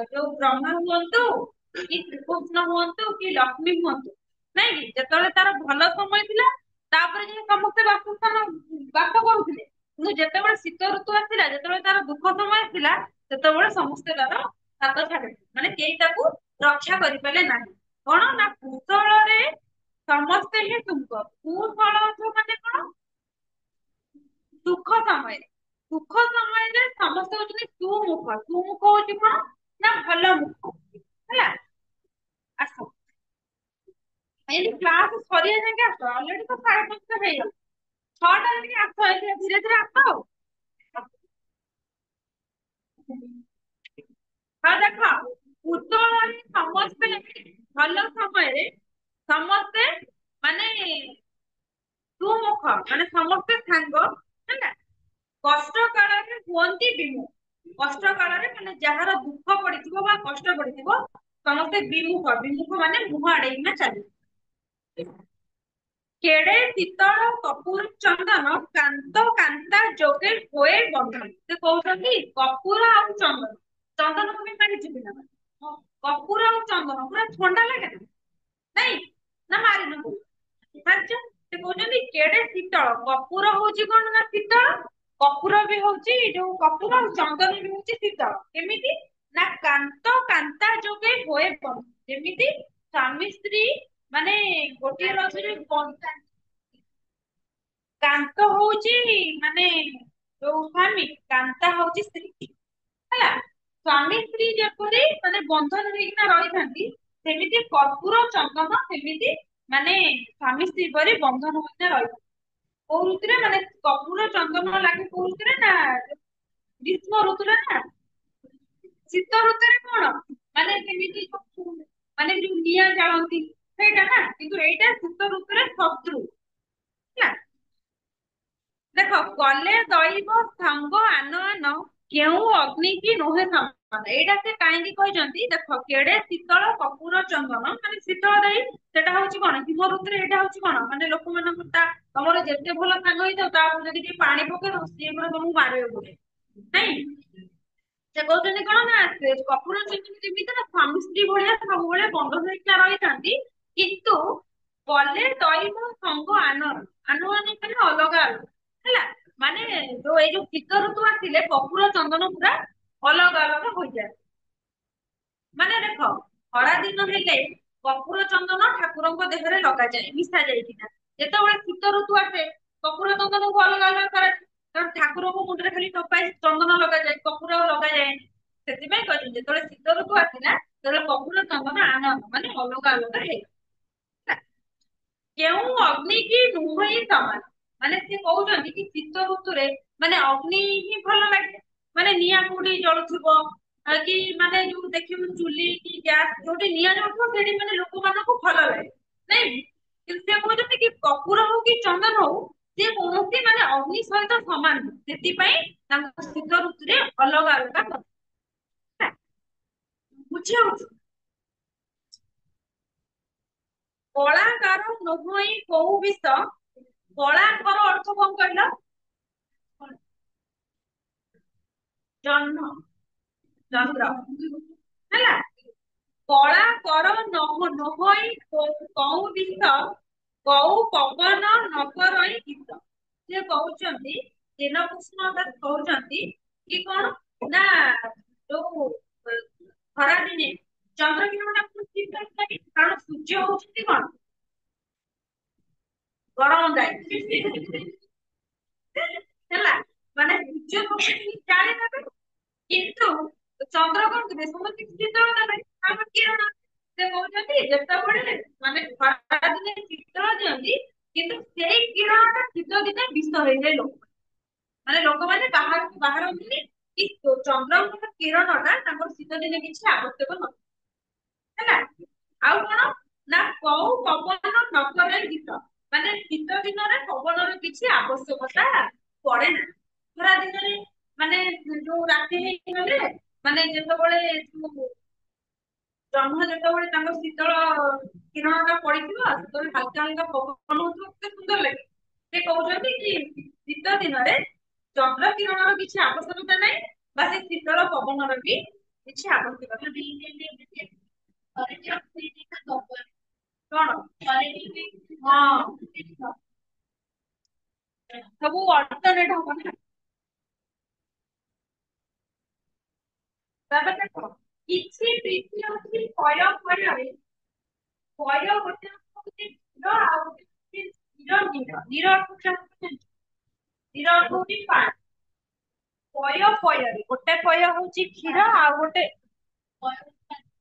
Speaker 1: ଯୋଉ ବ୍ରହ୍ମା ହୁଅନ୍ତୁ କି ଶ୍ରୀକୃଷ୍ଣ ହୁଅନ୍ତୁ କି ଲକ୍ଷ୍ମୀ ହୁଅନ୍ତୁ, ନାଇଁ କି ଯେତେବେଳେ ତାର ଭଲ ସମୟ ଥିଲା ତାପରେ ଯାଇ ସମସ୍ତେ ବାସସ୍ଥାନ ବାସ କରୁଥିଲେ, କିନ୍ତୁ ଯେତେବେଳେ ଶୀତ ଋତୁ ଆସିଲା, ଯେତେବେଳେ ତାର ଦୁଃଖ ସମୟ ଆସିଲା, ସେତେବେଳେ ସମସ୍ତେ ତାର ହାତ ଛାଡିଲେ, ମାନେ କେହି ତାକୁ ରକ୍ଷା କରିପାରିଲେ ନାହିଁ। କଣ ନା କୁଶଳରେ ସମସ୍ତେ ହିଁ ତୁମ, କୁଶଳ ମାନେ କଣ? ଦୁଃଖ ସମୟରେ, ଦୁଃଖ ସମୟରେ ସମସ୍ତେ ହଉଛନ୍ତି ସୁମୁଖ। ସୁମୁଖ ହଉଛି କଣ? ନା ଭଲ ମୁଖ ହେଲା। ଆସ, ଏଇ କ୍ଲାସ ସରିବା ଯାକେ ଆସ, ଅଲରେଡି ତ 5:30 ହେଇଗଲା। 6ଟାରେ ଟିକେ ଆସ, ଧୀରେ ଧୀରେ ଆସ ଆଉ। ହଁ ଦେଖ, ଉତ୍ତରରେ ସମସ୍ତେ ଭଲ ସମୟରେ ସମସ୍ତେ ମାନେ ତୁମୁଖ, ମାନେ ସମସ୍ତେ ସାଙ୍ଗ ହେଲା। କଷ୍ଟ କାଳରେ ହୁଅନ୍ତି ବିମୁଖ, କଷ୍ଟ କାଳରେ ମାନେ ଯାହାର ଦୁଃଖ ପଡିଥିବ ବା କଷ୍ଟ ପଡିଥିବ ସମସ୍ତେ ବିମୁଖ, ବିମୁଖ ମାନେ ମୁହଁ ଆଡେଇକିନା ଚାଲିବେ। କେଡେ ଶୀତଳ କପୁର ଚନ୍ଦନ କାନ୍ତ କାନ୍ତା ଯୋଗେ ହୋଏ ବନ୍ଧନ। ସେ କହୁଛନ୍ତି କପୁର ଆଉ ଚନ୍ଦନ, ଚନ୍ଦନ ତମେ ମାରିଯିବି ନା କପୁର ଆଉ ଚନ୍ଦନ ପୁରା ଥଣ୍ଡା ଲାଗେ ନା, ନାଇଁ ନା ମାରିନ ମାରିଛ। ସେ କହୁଛନ୍ତି କେଡେ ଶୀତଳ, କପୁର ହଉଛି କଣ ନା ଶୀତଳ, କପୁର ବି ହଉଛି ଯୋଉ କପୁର ଆଉ ଚନ୍ଦନ ବି ହଉଛି ଶୀତଳ। କେମିତି ନା କାନ୍ତ କାନ୍ତା ଯୋଗେ ହୋଏ ବନ୍ଧନ, ଯେମିତି ସ୍ୱାମୀ ସ୍ତ୍ରୀ ମାନେ ଗୋଟିଏ ରଥରେ କାନ୍ତ ହଉଛି ମାନେ ଯୋଉ ସ୍ୱାମୀ, କାନ୍ତା ହଉଛି ସ୍ତ୍ରୀ ହେଲା। ସ୍ୱାମୀ ସ୍ତ୍ରୀ ଯେପରି ମାନେ ବନ୍ଧନ ହେଇକିନା ରହିଥାନ୍ତି, ସେମିତି କର୍ପୂର ଚନ୍ଦନ ସେମିତି ମାନେ ସ୍ୱାମୀ ସ୍ତ୍ରୀ ପରି ବନ୍ଧନ ହୋଇକିନା ରହିଥାନ୍ତି। କୋଉ ଋତୁରେ ମାନେ କର୍ପୂର ଚନ୍ଦନ ଲାଗେ କୋଉ ଋତୁରେ ନା ଗ୍ରୀଷ୍ମ ଋତୁରେ ନା ଶୀତ ଋତୁରେ କଣ ମାନେ କେମିତି ମାନେ ଯୋଉ ନିଆଁ ଜାଳନ୍ତି ସେଇଟା ନା, କିନ୍ତୁ ଏଇଟା ଶୀତ ଋତୁରେ ଶତ୍ରୁ ହେଲା। ଦେଖ ଗଲେ ଦଇବ ସାଙ୍ଗ ଆନ ଆନ, କେଉଁ ଅଗ୍ନି କି ନୁହେଁ ସମାନ। ଏଇଟା ସେ କାହିଁକି କହିଛନ୍ତି ଦେଖ, କେଡେ ଶୀତଳ କପୁର ଚନ୍ଦନ ମାନେ ଶୀତଳ ଦେଇ, ସେଟା ହଉଛି କଣ ଶୀତ ଋତୁରେ, ଏଇଟା ହଉଛି କଣ ମାନେ ଲୋକମାନଙ୍କୁ ତା ତମର ଯେତେ ଭଲ ସାଙ୍ଗ ହେଇଥାଉ ତାକୁ ଯଦି ଟିକେ ପାଣି ପକେଇଦବ ସିଏ ପୁରା ତମକୁ ମାରିବ ବୋଧେ, ନାଇଁ। ସେ କହୁଛନ୍ତି କଣ ନା କପୁର ଚନ୍ଦନ ଯେମିତି ନା ସ୍ୱାମୀ ସ୍ତ୍ରୀ ଭଳିଆ ସବୁବେଳେ ବନ୍ଧନ ହେଇକିନା ରହିଥାନ୍ତି, କିନ୍ତୁ ଗଲେ ଦଇବ ସଙ୍ଗ ଆନ ଆନ ମାନେ ଅଲଗା ଅଲଗା ହେଲା। ମାନେ ଯୋଉ ଏଇ ଯୋଉ ଶୀତ ଋତୁ ଆସିଲେ କପୁର ଚନ୍ଦନ ପୁରା ଅଲଗା ଅଲଗା ହୋଇଯାଏ। ମାନେ ଦେଖ ଖରା ଦିନ ହେଲେ କପୁର ଚନ୍ଦନ ଠାକୁରଙ୍କ ଦେହରେ ଲଗାଯାଏ ମିଶା ଯାଇକିନା, ଯେତେବେଳେ ଶୀତ ଋତୁ ଆସେ କପୁର ଚନ୍ଦନକୁ ଅଲଗା ଅଲଗା କରାଯାଏ, କାରଣ ଠାକୁରଙ୍କ ମୁଣ୍ଡରେ ଖାଲି ଟୋପାଏ ଚନ୍ଦନ ଲଗାଯାଏ, କପୁର ଆଉ ଲଗାଯାଏନି। ସେଥିପାଇଁ କହିଛନ୍ତି ଯେତେବେଳେ ଶୀତ ଋତୁ ଆସିଲା ସେତେବେଳେ କପୁର ଚନ୍ଦନ ଆନ ମାନେ ଅଲଗା ଅଲଗା ହେଇଗଲା। କେଉଁ ଅଗ୍ନି କି ନୁହେଁ ସମାନ, ମାନେ ସେ କହୁଛନ୍ତି କି ଶୀତ ଋତୁରେ ମାନେ ଅଗ୍ନି ହିଁ ଭଲ ଲାଗେ, ମାନେ ନିଆଁ କୋଉଠି ଜଳୁଥିବ କି ମାନେ ଯୋଉ ଦେଖିବୁ ଚୁଲି କି ଗ୍ୟାସ ଯୋଉଠି ନିଆଁ ଜଳୁଥିବ ସେଠି ମାନେ ଲୋକମାନଙ୍କୁ ଭଲ ଲାଗେ, ନାଇଁ। କିନ୍ତୁ ସେ କହୁଛନ୍ତି କି କପୁର ହଉ କି ଚନ୍ଦନ ହଉ ସେ କୌଣସି ମାନେ ଅଗ୍ନି ସହିତ ସମାନ ନୁହଁ, ସେଥିପାଇଁ ତାଙ୍କୁ ଶୀତ ଋତୁରେ ଅଲଗା ଅଲଗା କଥା ବୁଝି ହଉଛି। କଳାକାର ନୁହଁଇ କୋଉ ବିଷ, କଳାଙ୍କର ଅର୍ଥ କଣ କହିଲ? ଜହ୍ନ ଚନ୍ଦ୍ର ହେଲା। କଳା କର ନହଇ କଉ ବିଷ, କଉ ପବନ ନକରଇ କିସ। ସେ କହୁଛନ୍ତି ଦୀନକୃଷ୍ଣ ଦାସ କହୁଛନ୍ତି କି କଣ ନା ଯୋଉ ଖରା ଦିନେ ଚନ୍ଦ୍ର କିରଣ ଟା କାରଣ ସୂର୍ଯ୍ୟ ହଉଛନ୍ତି କଣ ଗରମ ଦାୟୀ ହେଲା, ମାନେ ସୂର୍ଯ୍ୟ ସମସ୍ତଙ୍କୁ ଜାଳି ଦେବେ କିନ୍ତୁ ଚନ୍ଦ୍ର କଣ କରିବେ ସମସ୍ତଙ୍କୁ ଶୀତଳ ଦେବେ ତାଙ୍କ କିରଣ। ସେ କହୁଛନ୍ତି ଯେତେବେଳେ ମାନେ ଖରା ଦିନେ ଶୀତଳ ଦିଅନ୍ତି କିନ୍ତୁ ସେଇ କିରଣ ଟା ଶୀତ ଦିନେ ବିଷ ହେଇଯାଏ ଲୋକ, ମାନେ ଲୋକମାନେ ବାହାରକୁ ବାହାରନ୍ତିନି କି ଚନ୍ଦ୍ରଙ୍କର କିରଣ ଟା ତାଙ୍କର ଶୀତ ଦିନେ କିଛି ଆବଶ୍ୟକ ନଥାଏ ହେଲା। ଆଉ କଣ ନା କୋଉ ପବନ ନକରେ ଗୀତ, ମାନେ ଶୀତ ଦିନରେ ପବନର କିଛି ଆବଶ୍ୟକତା ପଡେ ନା। ଖରା ଦିନରେ ମାନେ ଯୋଉ ରାତି ହେଇଗଲେ ମାନେ ଯେତେବେଳେ ଜହ୍ନ ଯେତେବେଳେ ତାଙ୍କ ଶୀତଳ କିରଣ ଟା ପଡିଥିବ ସେତେବେଳେ ହାଲକା ହାଲକା ପବନ ହଉଥିବ କେତେ ସୁନ୍ଦର ଲାଗେ। ସେ କହୁଛନ୍ତି କି ଶୀତ ଦିନରେ ଚନ୍ଦ୍ର କିରଣର କିଛି ଆବଶ୍ୟକତା ନାହିଁ ବା ସେ ଶୀତଳ ପବନର ବି କିଛି ଆବଶ୍ୟକତା ନାହିଁ। କଣ ହଁ ସବୁ ଅଲ୍ଟରନେଟ ହବ ନା। ତାପରେ ଦେଖ କିଛି ପ୍ରୀତି ଅଛି ପୟ ଫଳରେ, ପୟ ଗୋଟେ ହଉଛି କ୍ଷୀର ଆଉ ଗୋଟେ ହଉଛି କ୍ଷୀର ନୀର, ନୀର ଅର୍ଥ ଜାଣିଛ? ନୀର ଅର୍ଥ ହଉଛି ପାଣି। ପୟ ପୟରେ ଗୋଟେ ପୟ ହଉଛି କ୍ଷୀର ଆଉ ଗୋଟେ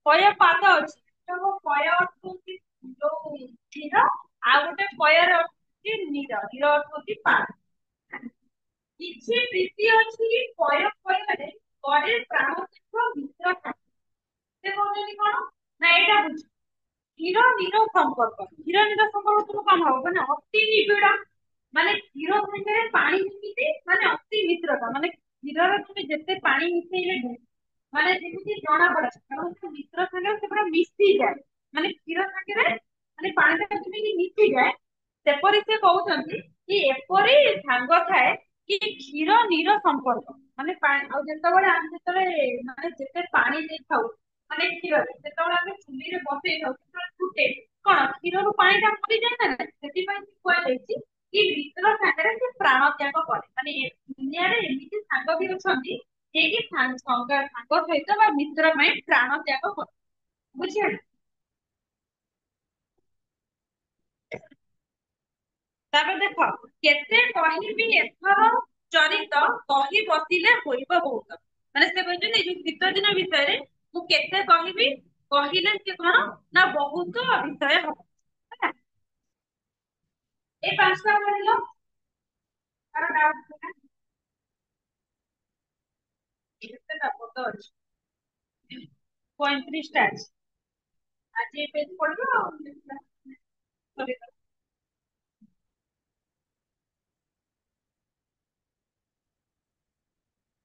Speaker 1: ପୟ ପାଦ ଅଛି, ପୟ ଅର୍ଥ ହଉଛି ଯୋଉ କ୍ଷୀର ଆଉ ଗୋଟେ ପୟର ଅର୍ଥ ହଉଛି ନୀର, ନୀର ଅର୍ଥ ହଉଛି ପାଣି। କିଛି ପ୍ରୀତି ଅଛି ପୟ ଫଳରେ, ପରେ ପ୍ରାଣ ମିତ୍ର ଥାଏ। ସେ କହୁଛନ୍ତି କଣ ନା ଏଇଟା ବୁଝ କ୍ଷୀର ନୀର ସମ୍ପର୍କ, କ୍ଷୀର ନୀର ସମ୍ପର୍କ ତୁମ କଣ ହବ ମାନେ ଅତି ନିବିଡ଼, ମାନେ କ୍ଷୀର ସାଙ୍ଗରେ ପାଣି ଯେମିତି ମାନେ ଅତି ମିତ୍ରତା, ମାନେ କ୍ଷୀରରେ ତମେ ଯେତେ ପାଣି ମିଶେଇଲେ ବି ମାନେ ଯେମିତି ଜଣା ପଡେ କାରଣ ସେ ମିତ୍ର ସାଙ୍ଗରେ ସେ ପୁରା ମିଶିଯାଏ, ମାନେ କ୍ଷୀର ସାଙ୍ଗରେ ମାନେ ପାଣି ଟା ଯେମିତି ମିଶିଯାଏ ସେପରି ସେ କହୁଛନ୍ତି କି ଏପରି ସାଙ୍ଗ ଥାଏ କି କ୍ଷୀର ନୀର ସମ୍ପର୍କ ମାନେ ଆଉ ଯେତେବେଳେ ଆମେ ଯେତେବେଳେ ମାନେ ଯେତେ ପାଣି ଦେଇଥାଉ ମାନେ କ୍ଷୀରରେ ଯେତେବେଳେ ଆମେ ଚୁଲିରେ ବସେଇଥାଉ ସେତେବେଳେ ଫୁଟେ କଣ କ୍ଷୀରରୁ ପାଣି ଟା ମରିଯାଏ ନା ନାହିଁ? ସେଥିପାଇଁ ସେ କୁହାଯାଇଛି କି ମିତ୍ର ସାଙ୍ଗରେ ସେ ପ୍ରାଣ ତ୍ୟାଗ କରେ ମାନେ ଏ ଦୁନିଆରେ ଏମିତି ସାଙ୍ଗ ବି ଅଛନ୍ତି ଯିଏକି ସାଙ୍ଗ ସହିତ ବା ମିତ୍ର ପାଇଁ ପ୍ରାଣ ତ୍ୟାଗ କରେ ବୁଝିପାରିଲେ। ତାପରେ ଦେଖ କେତେ କହିବି ଏଥର ଚରିତ କହି ବସିଲେ ହୋଇବ ବହୁତ ମାନେ ସେ କହିଛନ୍ତି ଏଇ ଯୋଉ ଶୀତ ଦିନ ବିଷୟରେ ମୁଁ କେତେ କହିବି କହିଲେ ସେ କଣ ନା ବହୁତ ବିଷୟ ହବ ହେଲା। ଏଇ ପାଞ୍ଚଟା କହିଲ ତାର doubt ଥିଲା। କେତେଟା ପଦ ଅଛି 35ଟା ଅଛି ଆଜି ଏ ପେଜ ପଢିବ ଆଉ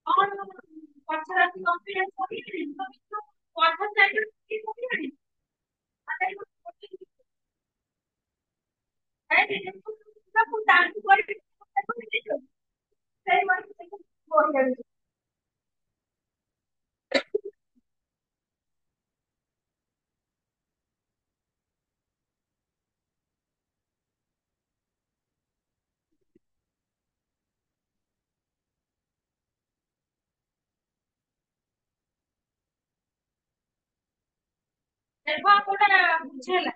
Speaker 1: କଣ ପଛରେ ଆସି କମ୍ପ୍ଲିଟ କରିବି ପଢା ଚାଲିଛି ଦେଖ କୋଉଟା ବୁଝେଇଲା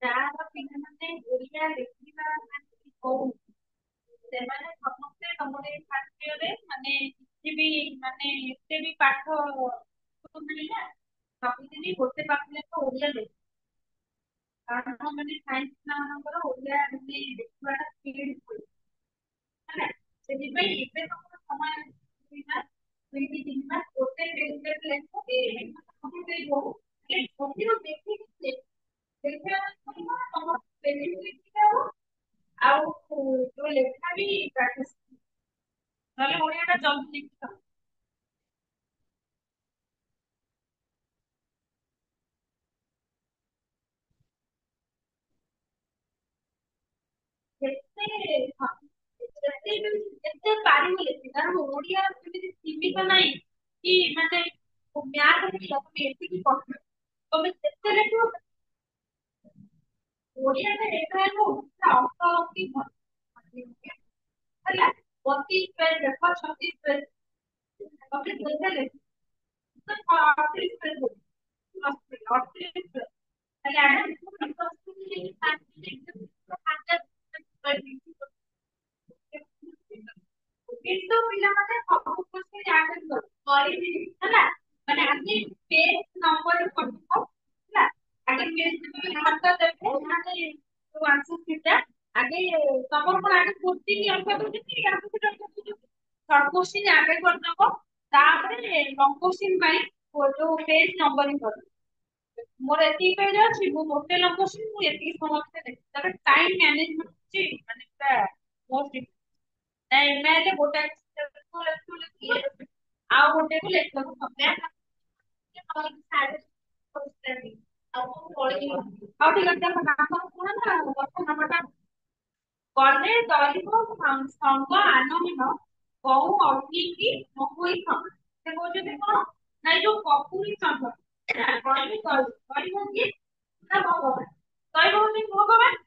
Speaker 1: ଯାହାର ପିଲାମାନେ ଓଡିଆ ଲେଖିବା ହଉ ସେମାନେ ସମସ୍ତେ ତମର ଏଇ ଖାଦ୍ୟରେ ମାନେ କିଛି ବି ମାନେ ଏତେ ବି ପାଠ ନାହିଁ ନା ସବୁଦିନ ଗୋଟେ ପାଠରେ ତ ଓଡିଆ ଲେଖି କାରଣ ମାନେ ସାଇନ୍ସ ପିଲାମାନଙ୍କର ଓଡିଆ ମାନେ ଲେଖିବାଟା ସ୍ପିଡ୍ ହୁଏ ହେଲା ସେଥିପାଇଁ ଏବେ ତମର ସମୟ ଅଛି ନା 2 3 ମାସ ଗୋଟେ ପେଜରେ ଲେଖ କି ଗୋଟେ ପେଜ ହଉ ଛବିରୁ ଦେଖିକି ଦେଖିବା ତମ ପେଜ ଲେଖିବା ଆଉ ଯୋଉ ଲେଖା ବି ପ୍ରାକ୍ଟିସ ନହେଲେ ଓଡିଆ ଟା ଜଲ୍ଦି ଲେଖିବ ଯେତେ ହଁ, ଯେତେ ପାରିବ ଲେଖି କାରଣ ଓଡିଆ ସେମିତି ସୀମିତ ନାହିଁ କି ମାନେ ମ୍ୟାଥ ପିଲା ତମେ ଏତିକି ପଢ ତମେ ଯେତେ ଲେଖିବ ଓଡିଆରେ ଲେଖା ହେବ ଅର୍ଥ ଅତି ହେଲା 32 ପେଜ ଦେଖ 36 ପେଜ ତମେ ଯେତେ ଲେଖ 38 ପେଜ 38 ପେଜ କିନ୍ତୁ ପିଲାମାନେ ସବୁ ଖୁସି କରିବି ହେଲା ମାନେ ଆଜି ପେଜ ନମ୍ବର କରିବ ହେଲା ଆଗେ ପେଜ ହାତ ଦେବେ ମାନେ ଯୋଉ ଆନ୍ସର ଥିଟା ଆଗେ ତମର କଣ ଆଗେ କୋଶ୍ଚିନ୍ ଆନ୍ସର ଦଉଛନ୍ତି ଆନ୍ସର ଦଉଛନ୍ତି ସର୍ଟ କୋଶ୍ଚିନ୍ ଆଗେ କରିଦବ ତାପରେ ଲଙ୍ଗ କୋଶ୍ଚିନ୍ ପାଇଁ ଯୋଉ ପେଜ ନମ୍ବରିଂ କରିବ ମୋର ଏତିକି ପେଜ ଅଛି ମୁଁ ଗୋଟେ ଲଙ୍ଗ କୋଶ୍ଚିନ୍ ମୁଁ ଏତିକି ସମୟ ଭିତରେ ଲେଖିବି ତାପରେ ଟାଇମ ମ୍ୟାନେଜମେଣ୍ଟ ହଉଛି ମାନେ ପୁରା ମୋଷ୍ଟ ନାଇଁ ଗୋଟେ ଆଉ ଗୋଟେ କୁ ଲେଖିବାକୁ ସମୟ ଆଉ ଠିକ ଅଛି ଆମ କାମ କଣ ନା ଗଛ ନାମଟା ଗଲେ ଦୈବ ସଙ୍ଗ ଆନହୀନ କହୁ ଅଗ୍ନିକି ମହୁଇ ସମାନ ସେ କହୁଛନ୍ତି କଣ ନା ଏଇ ଯୋଉ କପୁରୀ ସଙ୍ଗ ଗଲେ ଦୈବ କିଏ ନା ଭଗବାନ ଦୈବ ହଉଛି ଭଗବାନ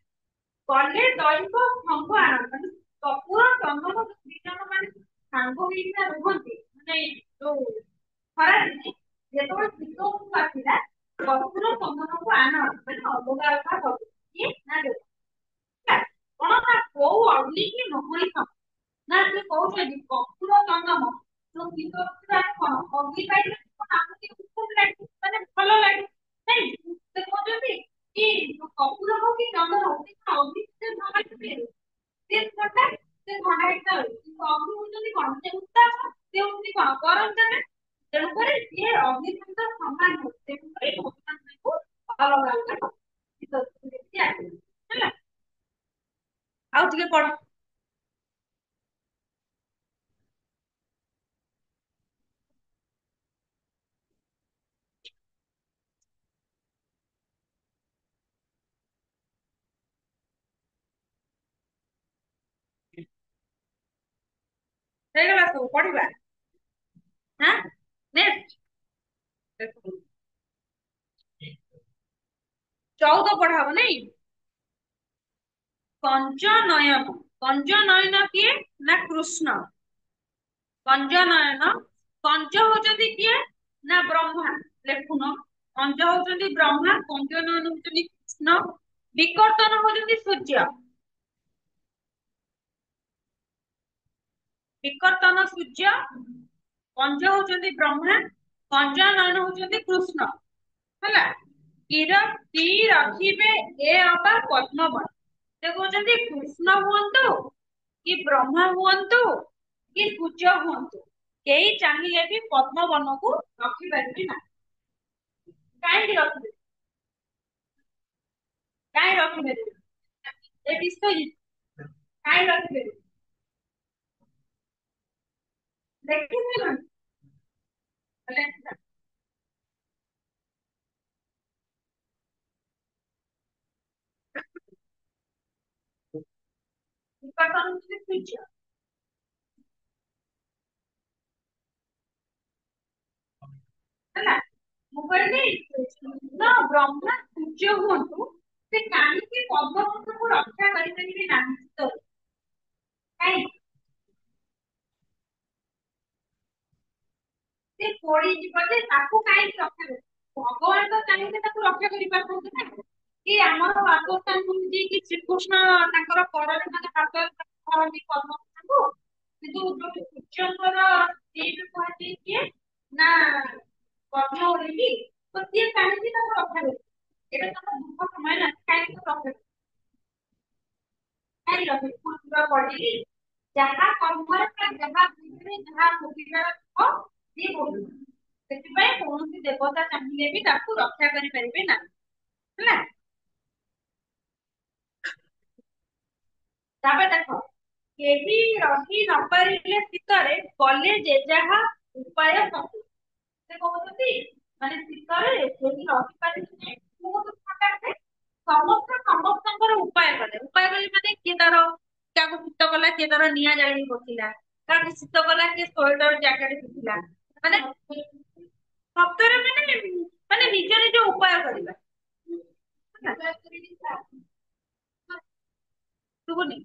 Speaker 1: ଗଲେ ଦୈବ ସଙ୍ଗ ଆନନ୍ଦ ମାନେ କପୁର ଚନ୍ଦନ ଦି ଜଣ ମାନେ ସାଙ୍ଗ ହେଇକିନା ରୁହନ୍ତି ମାନେ ଯୋଉ ଖରାଦିନେ ଯେତେବେଳେ ଶୀତ ଋତୁ ଆସିଲା କପୁର ଚନ୍ଦନକୁ ଆଣ ମାନେ ଅଲଗା ଅଲଗା କରୁ କିଏ ନା ଦେବ କଣ ନା କୋଉ ଅଗ୍ନି କି ମହୁରି ସମ ନା ସେ କହୁଛନ୍ତି କପୁର ଚନ୍ଦନ ଯୋଉ ଶୀତ ଋତୁରେ ଆମେ କଣ ଅଗ୍ନି ପାଇଲେ କଣ ଆମକୁ ଟିକେ ଉଷୁମ ଲାଗେ ମାନେ ଭଲ ଲାଗେ ନାଇଁ ସେ କହୁଛନ୍ତି କି କପୁର ହଉ କି ଚନ୍ଦନ ହଉ ସେ ଅଗ୍ନି ସେ ଥଣ୍ଡା ସେ ଥଣ୍ଡା ହେଇଥିଲା ଅଗ୍ନି ହଉଛନ୍ତି କଣ ସେ ଉତ୍ତାପ ସେ ହଉଛନ୍ତି କଣ ଗରମ ଜାଗା ତେଣୁକରି ସିଏ ଅଗ୍ନି ସହିତ ସମାନ ନୁହଁ ତେଣୁକରି ଭଗବାନ ତାଙ୍କୁ ଅଲଗା ଅଲଗା ଶୀତ ଋତୁ ଯେମିତି ଆସିବ ହେଲା ଆଉ ଟିକେ ପଢ ହେଇଗଲା ସବୁ ପଢିବା ହଁ ନେକ୍ସଟ 14 ପଢା ହବ ନାଇଁ କଞ୍ଜ ନୟନ କଞ୍ଜ ନୟନ କିଏ ନା କୃଷ୍ଣ କଞ୍ଜ ନୟନ କଞ୍ଜ ହଉଛନ୍ତି କିଏ ନା ବ୍ରହ୍ମା ଲେଖୁନ କଞ୍ଜ ହଉଛନ୍ତି ବ୍ରହ୍ମା କଞ୍ଜ ନୟନ ହଉଛନ୍ତି କୃଷ୍ଣ ବିକର୍ତ୍ତନ ହଉଛନ୍ତି ସୂର୍ଯ୍ୟ ବିକର୍ତ୍ତନ ସୂର୍ଯ୍ୟ କଞ୍ଜ ହଉଛନ୍ତି ବ୍ରହ୍ମା କଞ୍ଜ ନୟନ ହଉଛନ୍ତି କୃଷ୍ଣ ହେଲା କିରତି ରଖିବେ ଏ ଅବା ପଦ୍ମବନ ସେ କହୁଛନ୍ତି କୃଷ୍ଣ ହୁଅନ୍ତୁ କି ବ୍ରହ୍ମା ହୁଅନ୍ତୁ କି ସୂର୍ଯ୍ୟ ହୁଅନ୍ତୁ କେହି ଚାହିଁଲେ ବି ପଦ୍ମବନକୁ ରଖିପାରିବେ ନାହିଁ କାହିଁକି ରଖିବେ କାହିଁ ରଖିପାରିବେ ଏ ବିଶ୍ୱଜିତ କାହିଁ ରଖିପାରିବେ ଦେଖିଥିଲ ହେଲେ ବିକର୍ତ୍ତନ ହଉଛି ସୂର୍ଯ୍ୟ ହେଲା ମୁଁ କହିଲି କୃଷ୍ଣ ବ୍ରହ୍ମା ସୂର୍ଯ୍ୟ ହୁଅନ୍ତୁ ସେ କାହିଁକି ପଦ୍ମବନକୁ ରକ୍ଷା କରିପାରିବେ ନାହିଁ ତ କାହିଁକି ସେ ପୋଡିଯିବ ଯେ ତାକୁ କାହିଁକି ରକ୍ଷା କରିବେ ଭଗବାନ ତ ଚାହିଁଲେ ତାକୁ ରକ୍ଷା କରିପାରିଥାନ୍ତେ ନା କି ଆମର ବାସସ୍ଥାନ ହଉଛି କି ଶ୍ରୀକୃଷ୍ଣ ତାଙ୍କର କରରେ ମାନେ ହାତ ଧରନ୍ତି ପଦ୍ମକୁ କିନ୍ତୁ ଯୋଉ ସୂର୍ଯ୍ୟଙ୍କର ସେଇଠୁ କୁହାଯାଏ କିଏ ନା ପଦ୍ମ ଉଡେଇକି ତ ସିଏ କାହିଁକି ତାକୁ ରକ୍ଷା କରିବେ এটা তো একটা দুঃখ সময় না কাহিনী তো রক্ষা କାହିଁ ରଖିବି ପୁରା ପଢିଲି ଯାହା କର୍ମରେ ଯାହା ଭିତରେ ଯାହା ଭୋଗିବାର ଥିବ ସିଏ ଭୋଗିବ ସେଥିପାଇଁ କୌଣସି ଦେବତା ଚାହିଁଲେ ବି ତାକୁ ରକ୍ଷା କରିପାରିବେ ନାହିଁ ହେଲା ତାପରେ ଦେଖ କେହି ରହି ନପାରିଲେ ଶୀତରେ କଲେ ଯେ ଯାହା ଉପାୟ ସବୁ ସେ କହୁଛନ୍ତି ମାନେ ଶୀତରେ କେହି ରହିପାରିଲେ ବହୁତ ଥଣ୍ଡା ସମସ୍ତେ ସମସ୍ତଙ୍କର ଉପାୟ କଲେ ମାନେ କିଏ ତାର କାହାକୁ ଶୀତ କଲା କିଏ ତାର ନିଆଁ ଜାଳି ବସିଲା କାହାକୁ ଶୀତ କଲା କିଏ ସ୍ୱେଟର ଜ୍ୟାକେଟ ପିନ୍ଧିଲା ମାନେ ସତରେ ମାନେ ନିଜ ନିଜ ଉପାୟ କରିବା ଶୁଭୁନି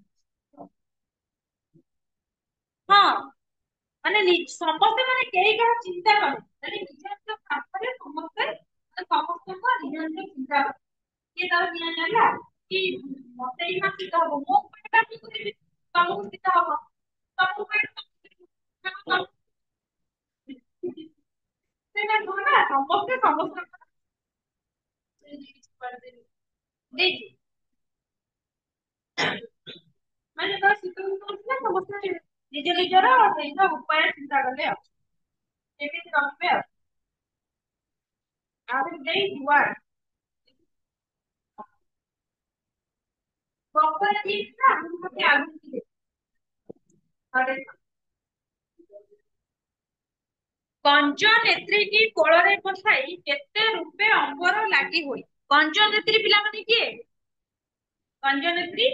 Speaker 1: ହଁ ମାନେ ସମସ୍ତେ ମାନେ କେହି କାହା ଚିନ୍ତା କରେ ମାନେ ନିଜ ନିଜ ପାଖରେ ସମସ୍ତେ ମାନେ ସମସ୍ତଙ୍କ ନିଜ ନିଜ ଚିନ୍ତା କରେ କିଏ ତାର ନିଆଁ ଜାଳିଲା କି ମତେ ଏଇ ଶୀତ ହବ ମୋ ପାଇଁ କାହିଁକି କରିବି ତମକୁ ଶୀତ ହବ ତମକୁ ସେଇଟା ନୁହଁ ନା ସମସ୍ତେ ସମସ୍ତଙ୍କ ଦେଇଛି ମାନେ ଯେତେବେଳେ ଶୀତ ଋତୁ ଆସିଲା ସମସ୍ତେ ନିଜ ନିଜର ସେଇଟା ଉପାୟ ଚିନ୍ତା କଲେ ଆଉ କେମିତି ରହିବେ ଆଉ ଦେଇଛି ୱାର୍ଡ ପ୍ରପର ଦେଇଛି ନା ମୁଁ ମତେ ଆଗକୁ କଞ୍ଜ ନେତ୍ରୀ କି କୋଳରେ ବସାଇ କେତେ ରୂପେ ଅମ୍ବର ଲାଗି ହୋଇ କଞ୍ଜ ନେତ୍ରୀ ପିଲାମାନେ କିଏ କଞ୍ଜ ନେତ୍ରୀ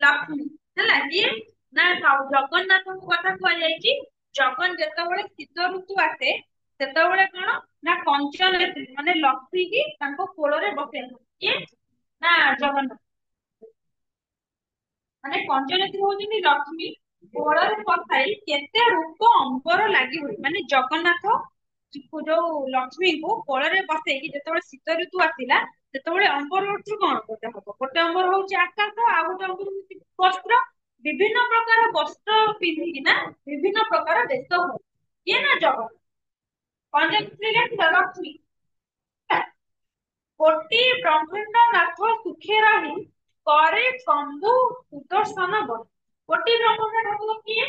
Speaker 1: ଲକ୍ଷ୍ମୀ ହେଲା କିଏ ନା ଜଗନ୍ନାଥଙ୍କ କଥା କୁହାଯାଇଛି ଜଗନ୍ ଯେତେବେଳେ ଶୀତ ଋତୁ ଆସେ ସେତେବେଳେ କଣ ନା କଞ୍ଚ ନେତ୍ରୀ ମାନେ ଲକ୍ଷ୍ମୀ କି ତାଙ୍କ କୋଳରେ ବସେଇ କିଏ ନା ଜଗନ୍ନାଥ ମାନେ ପଞ୍ଚନେତ୍ରୀ ହଉଛନ୍ତି ଲକ୍ଷ୍ମୀ କୋଳରେ ବସାଇ କେତେ ରୂପ ଅମ୍ବର ଲାଗି ହୁଏ ମାନେ ଜଗନ୍ନାଥ ଯୋଉ ଲକ୍ଷ୍ମୀଙ୍କୁ କୋଳରେ ବସେଇକି ଯେତେବେଳେ ଶୀତ ଋତୁ ଆସିଲା ସେତେବେଳେ ଅମ୍ବର ଅର୍ଥ କଣ ଗୋଟେ ହବ ଗୋଟେ ଅମ୍ବର ହଉଛି ଆକାଶ ଆଉ ଗୋଟେ ଅମ୍ବର ହଉଛି ବସ୍ତ୍ର ବିଭିନ୍ନ ପ୍ରକାର ବସ୍ତ୍ର ପିନ୍ଧିକିନା ବିଭିନ୍ନ ପ୍ରକାର ଦେଶ ହୁଏ କିଏ ନା ଜଗନ୍ନାଥ ପଞ୍ଚନେତ୍ରୀରେ ଲକ୍ଷ୍ମୀ କୋଟି ବ୍ରହ୍ମାଣ୍ଡ ନାଥ ସୁଖେ ରହି କରେ ଶମ୍ଭୁ ସୁଦର୍ଶନ ବନ କୋଟି ବ୍ରହ୍ମାଣ୍ଡ ଠାକୁର କିଏ?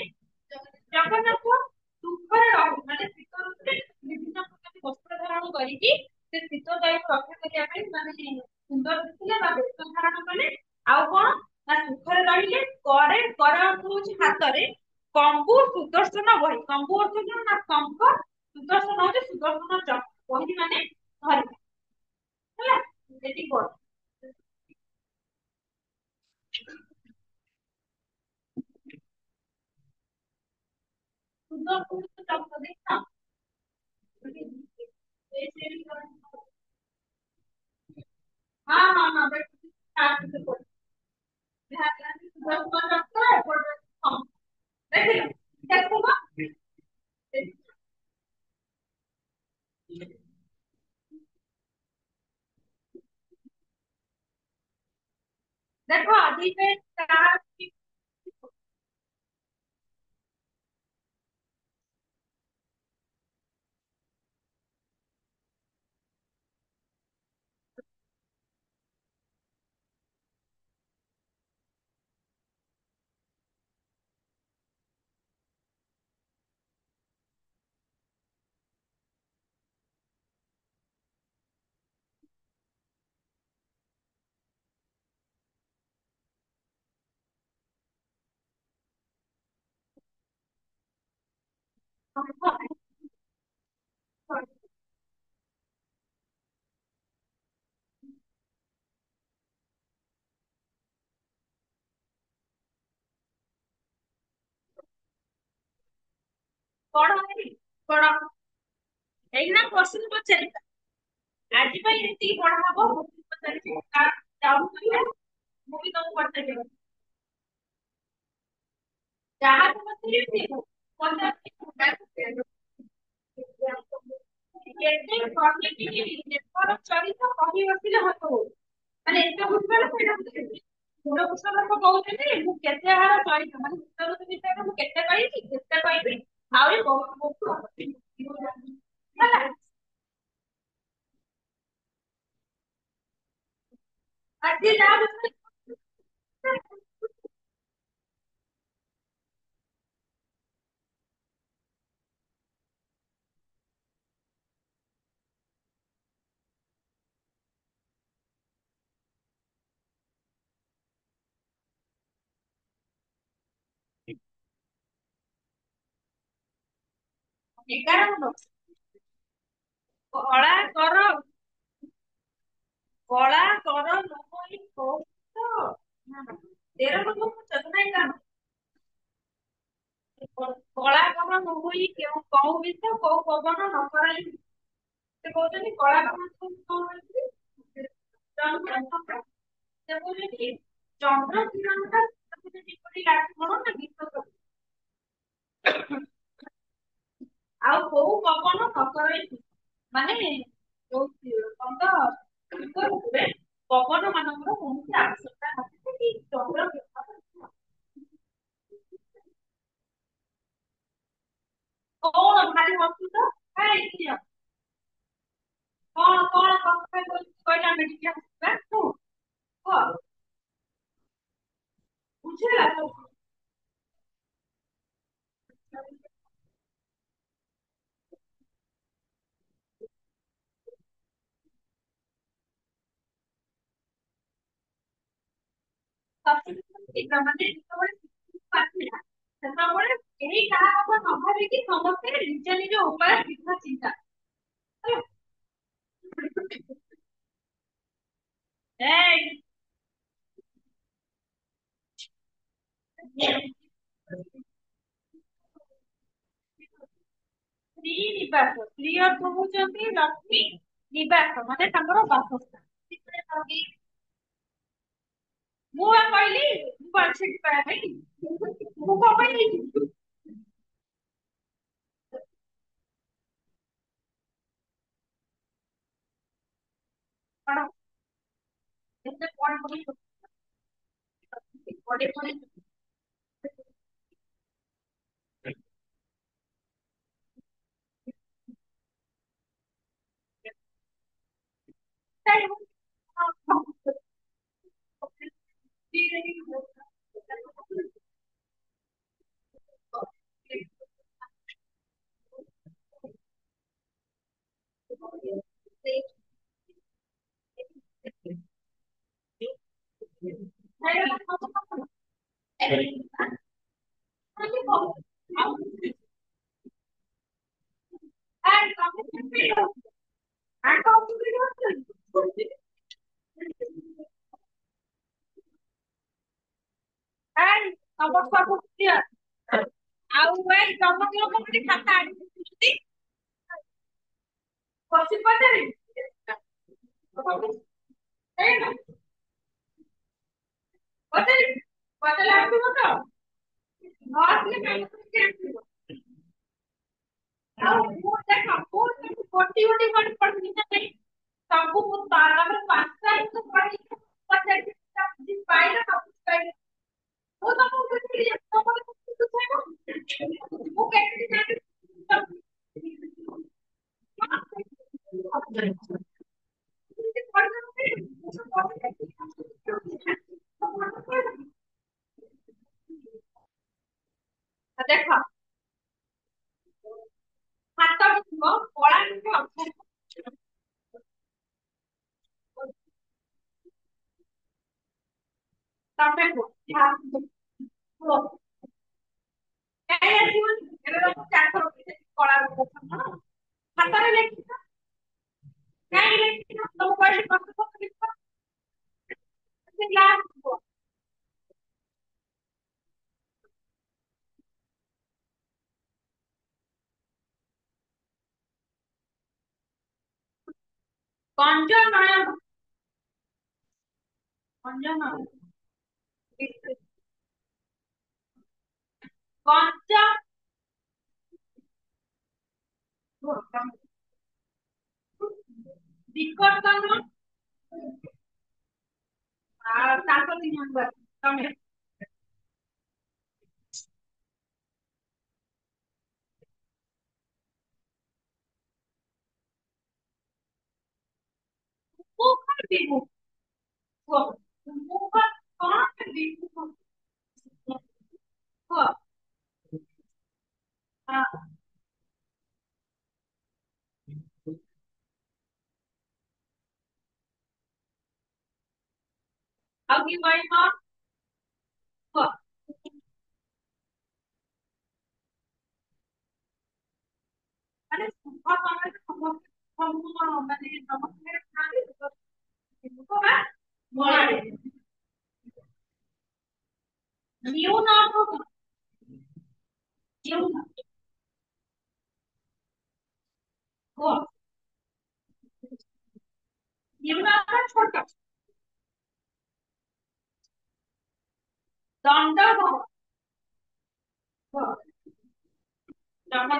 Speaker 1: ଜଗନ୍ନାଥ। ଦୁଃଖରେ ରହୁ ମାନେ ଶୀତ ଋତୁରେ ବିଭିନ୍ନ ପ୍ରକାର ବସ୍ତ୍ର ଧାରଣ କରିକି ସେ ଶୀତ ଦାଉରୁ ରକ୍ଷା କରିବା ପାଇଁ ମାନେ ସୁନ୍ଦର ଦିଶିଲେ ବା ବେଶ ଧାରଣ କଲେ। ଆଉ କଣ ନା ସୁଖରେ ରହିଲେ। କର ଅର୍ଥ ହଉଛି ହାତରେ। କମ୍ବୁ ସୁଦର୍ଶନ ବହି, କମ୍ବୁ ଅର୍ଥ କଣ ନା ଶଙ୍ଖ, ସୁଦର୍ଶନ ହଉଛି ସୁଦର୍ଶନ ଚକ୍ର, ବହି ମାନେ ଧରିବା ହେଲା ସେଠି ବହି। ସୁଦର୍ଶନ ଚକ୍ର ଦେଖିନ? ହଁ ହଁ ହଁ ଦେଖ देखो अभी पे चार ପଢ ପଢ ଏଇନା କ୍ୱେଶ୍ଚନ ପଚାରିବା ଆଜି ପାଇଁ ଏତିକି ପଢା ହବ। ପଚାରିବି ଯାଉଥିଲେ ମୁଁ ବି ତମକୁ ପଚାରିବି ଯାହା ପଚାରିବି ପଚାରିବି କେତେ କମିଟି ଦେଶର ଚରିତ କହି ବସିଲେ ହବ ହଉ ମାନେ ଏତେ ବୁଝିପାରିଲ ସେଇଟା ବୁଝିଲି। ଗୁଣଭୂଷଣ ଲୋକ କହୁଛନ୍ତି ମୁଁ କେତେ ହାର ଚରିତ ମାନେ ଶୀତ ଋତୁ ବିଷୟରେ ମୁଁ କେତେ କହିବି କେତେ କହିବି ଆହୁରି ବହୁତ ବହୁତ ହେଲା। ଆଜି ଯାହା ଏଗାର ନମ୍ବର କଳା କର କଳା କର ନମଇ କୌଶ ତେର ନମ୍ବର ପଚାରୁଛ ନାଇଁ କାମ କଳା କର ନମଇ କେଉଁ କୋଉ ବିଷ କୋଉ ପବନ ନ କରାଇ ସେ କହୁଛନ୍ତି କଳା କାମ କଣ ହଉଛି ସେ କହୁଛନ୍ତି ଚନ୍ଦ୍ର କିରଣଟା କିପରି ଲାଗିବ ନା ଗୀତ ଆଉ କୋଉ ପବନ ନ କରାଇ ମାନେ ଯୋଉ କଣ ତ ଶୀତ ଋତୁରେ ପବନ ମାନଙ୍କର କୌଣସି ଆବଶ୍ୟକତା ନଥାଏ କି ଚନ୍ଦ୍ର କଣ ଭାରି ହସୁଛ କାଇଁ କଣ କଥା କହିଲେ ଆମେ ଟିକେ ହସିବା ତୁ କହ ବୁଝିଲା ମାନେ ଯେତେବେଳେ ଆସିଲା ସେତେବେଳେ କେହି କାହା କଥା ନ ଭାବିକି ସମସ୍ତେ ନିଜ ନିଜ ଉପାୟ ଶୀଘ୍ର ଚିନ୍ତା ଏଇ ଶ୍ରୀ ନିବାସ ଶ୍ରୀ ଅର୍ଥ ହଉଛନ୍ତି ଲକ୍ଷ୍ମୀ ନିବାସ ମାନେ ତାଙ୍କର ବାସସ୍ଥାନ। ମୁଁ ବା କହିଲି ମୁଁ ଅଛି କରିବା ପାଇଁ ମୁଁ କଣ କହିଲି କଣ ଏତେ ପଢା ପଢି ପଢି ପଢି ତମର ସବୁ କ୍ଲିୟର? ଆଉ ଏଇ ଜନ୍ମଦିନ କେମିତି ଖାତା ଆଣିଛନ୍ତି? ବସି ପଚାରିବି ହେଇନା ପଚାରିବି ପଚାରିଲେ ଆସିବ ତ? ନ ଆସିଲେ କାଲି ଆସିବ। ଆଉ ମୁଁ ଦେଖ ମୁଁ ଗୋଟି ଗୋଟି କରି ପଢିବି ନା ନାଇଁ ସବୁ ମୁଁ ତାର ପାଞ୍ଚଟା ହିଁ ପଢିକି ପଚାରିବି ବୁଝି ପାଇଲେ ନ ବୁଝି ପାଇଲେ ମୁଁ ତମକୁ ବୁଝିଲି ତମର ବୁଝେଇବ ମୁଁ କେମିତି ଜାଣିବି? ଦେଖ ହାତ ଥିବ କଳା ଅକ୍ଷର ତମେ କୁହ କାଇଁ ଆସିବନି ଏବେ ତ ଚାଷ କଳା ହାତରେ ଲେଖିଛ କାଇଁ ଲେଖିଛ ତମ କହିଲେ କଷ୍ଟ ଲେଖିବ ସେ ଗ୍ଲାସ କଞ୍ଜ ନୟନ କଞ୍ଜ ନୟନ କଞ୍ଚ ବିକର୍ତ୍ତନ ଆଉ ତାଙ୍କ ଦି ନମ୍ବର ତମେ ମୁଁ କରିବି ମୁଁ କୁହ ମୁଁ କଣ କରିବି କୁହ ହଁ ଆଉ କି କହିବ କୁହ ମାନେ ଶୁଭ ସମୟରେ ମାନେ ସମସ୍ତେ ଥାଆନ୍ତି କୁହ ମଳାରେ ନିଉ ନା କୁହ ନିଉ କୁହ ନିଉ ନା ଛୋଟ ଦଣ୍ଡ କୁହ ଦଣ୍ଡ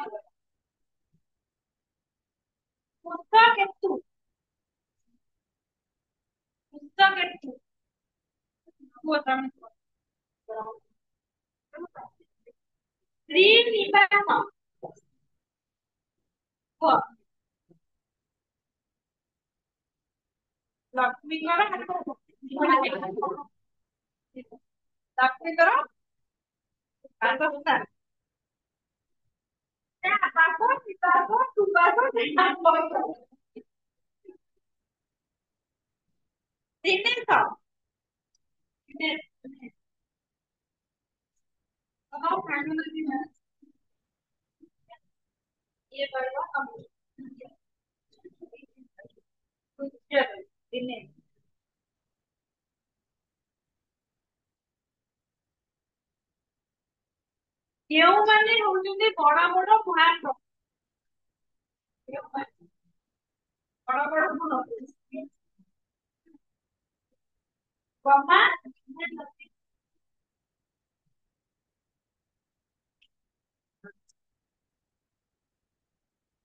Speaker 1: ପୁସ୍ତ କେତୁ ପୁସ୍ତ କେତୁ କୁହ ତମେ ଶ୍ରୀନିବାସ କୁହ ଲକ୍ଷ୍ମୀଙ୍କର ଲକ୍ଷ୍ମୀଙ୍କର ବାସସ୍ଥାନ ବାସ ବିବାହ ସୁବାସ ଦିନେଶ ତମ ଫ୍ୟାମିଲି ଇଏ କହିବ ତମକୁ ଦିନେ କେଉଁମାନେ ହଉଛନ୍ତି ବଡ ବଡ ମହାନ ବଡ ବଡ ଗୁଣ ବ୍ରହ୍ମା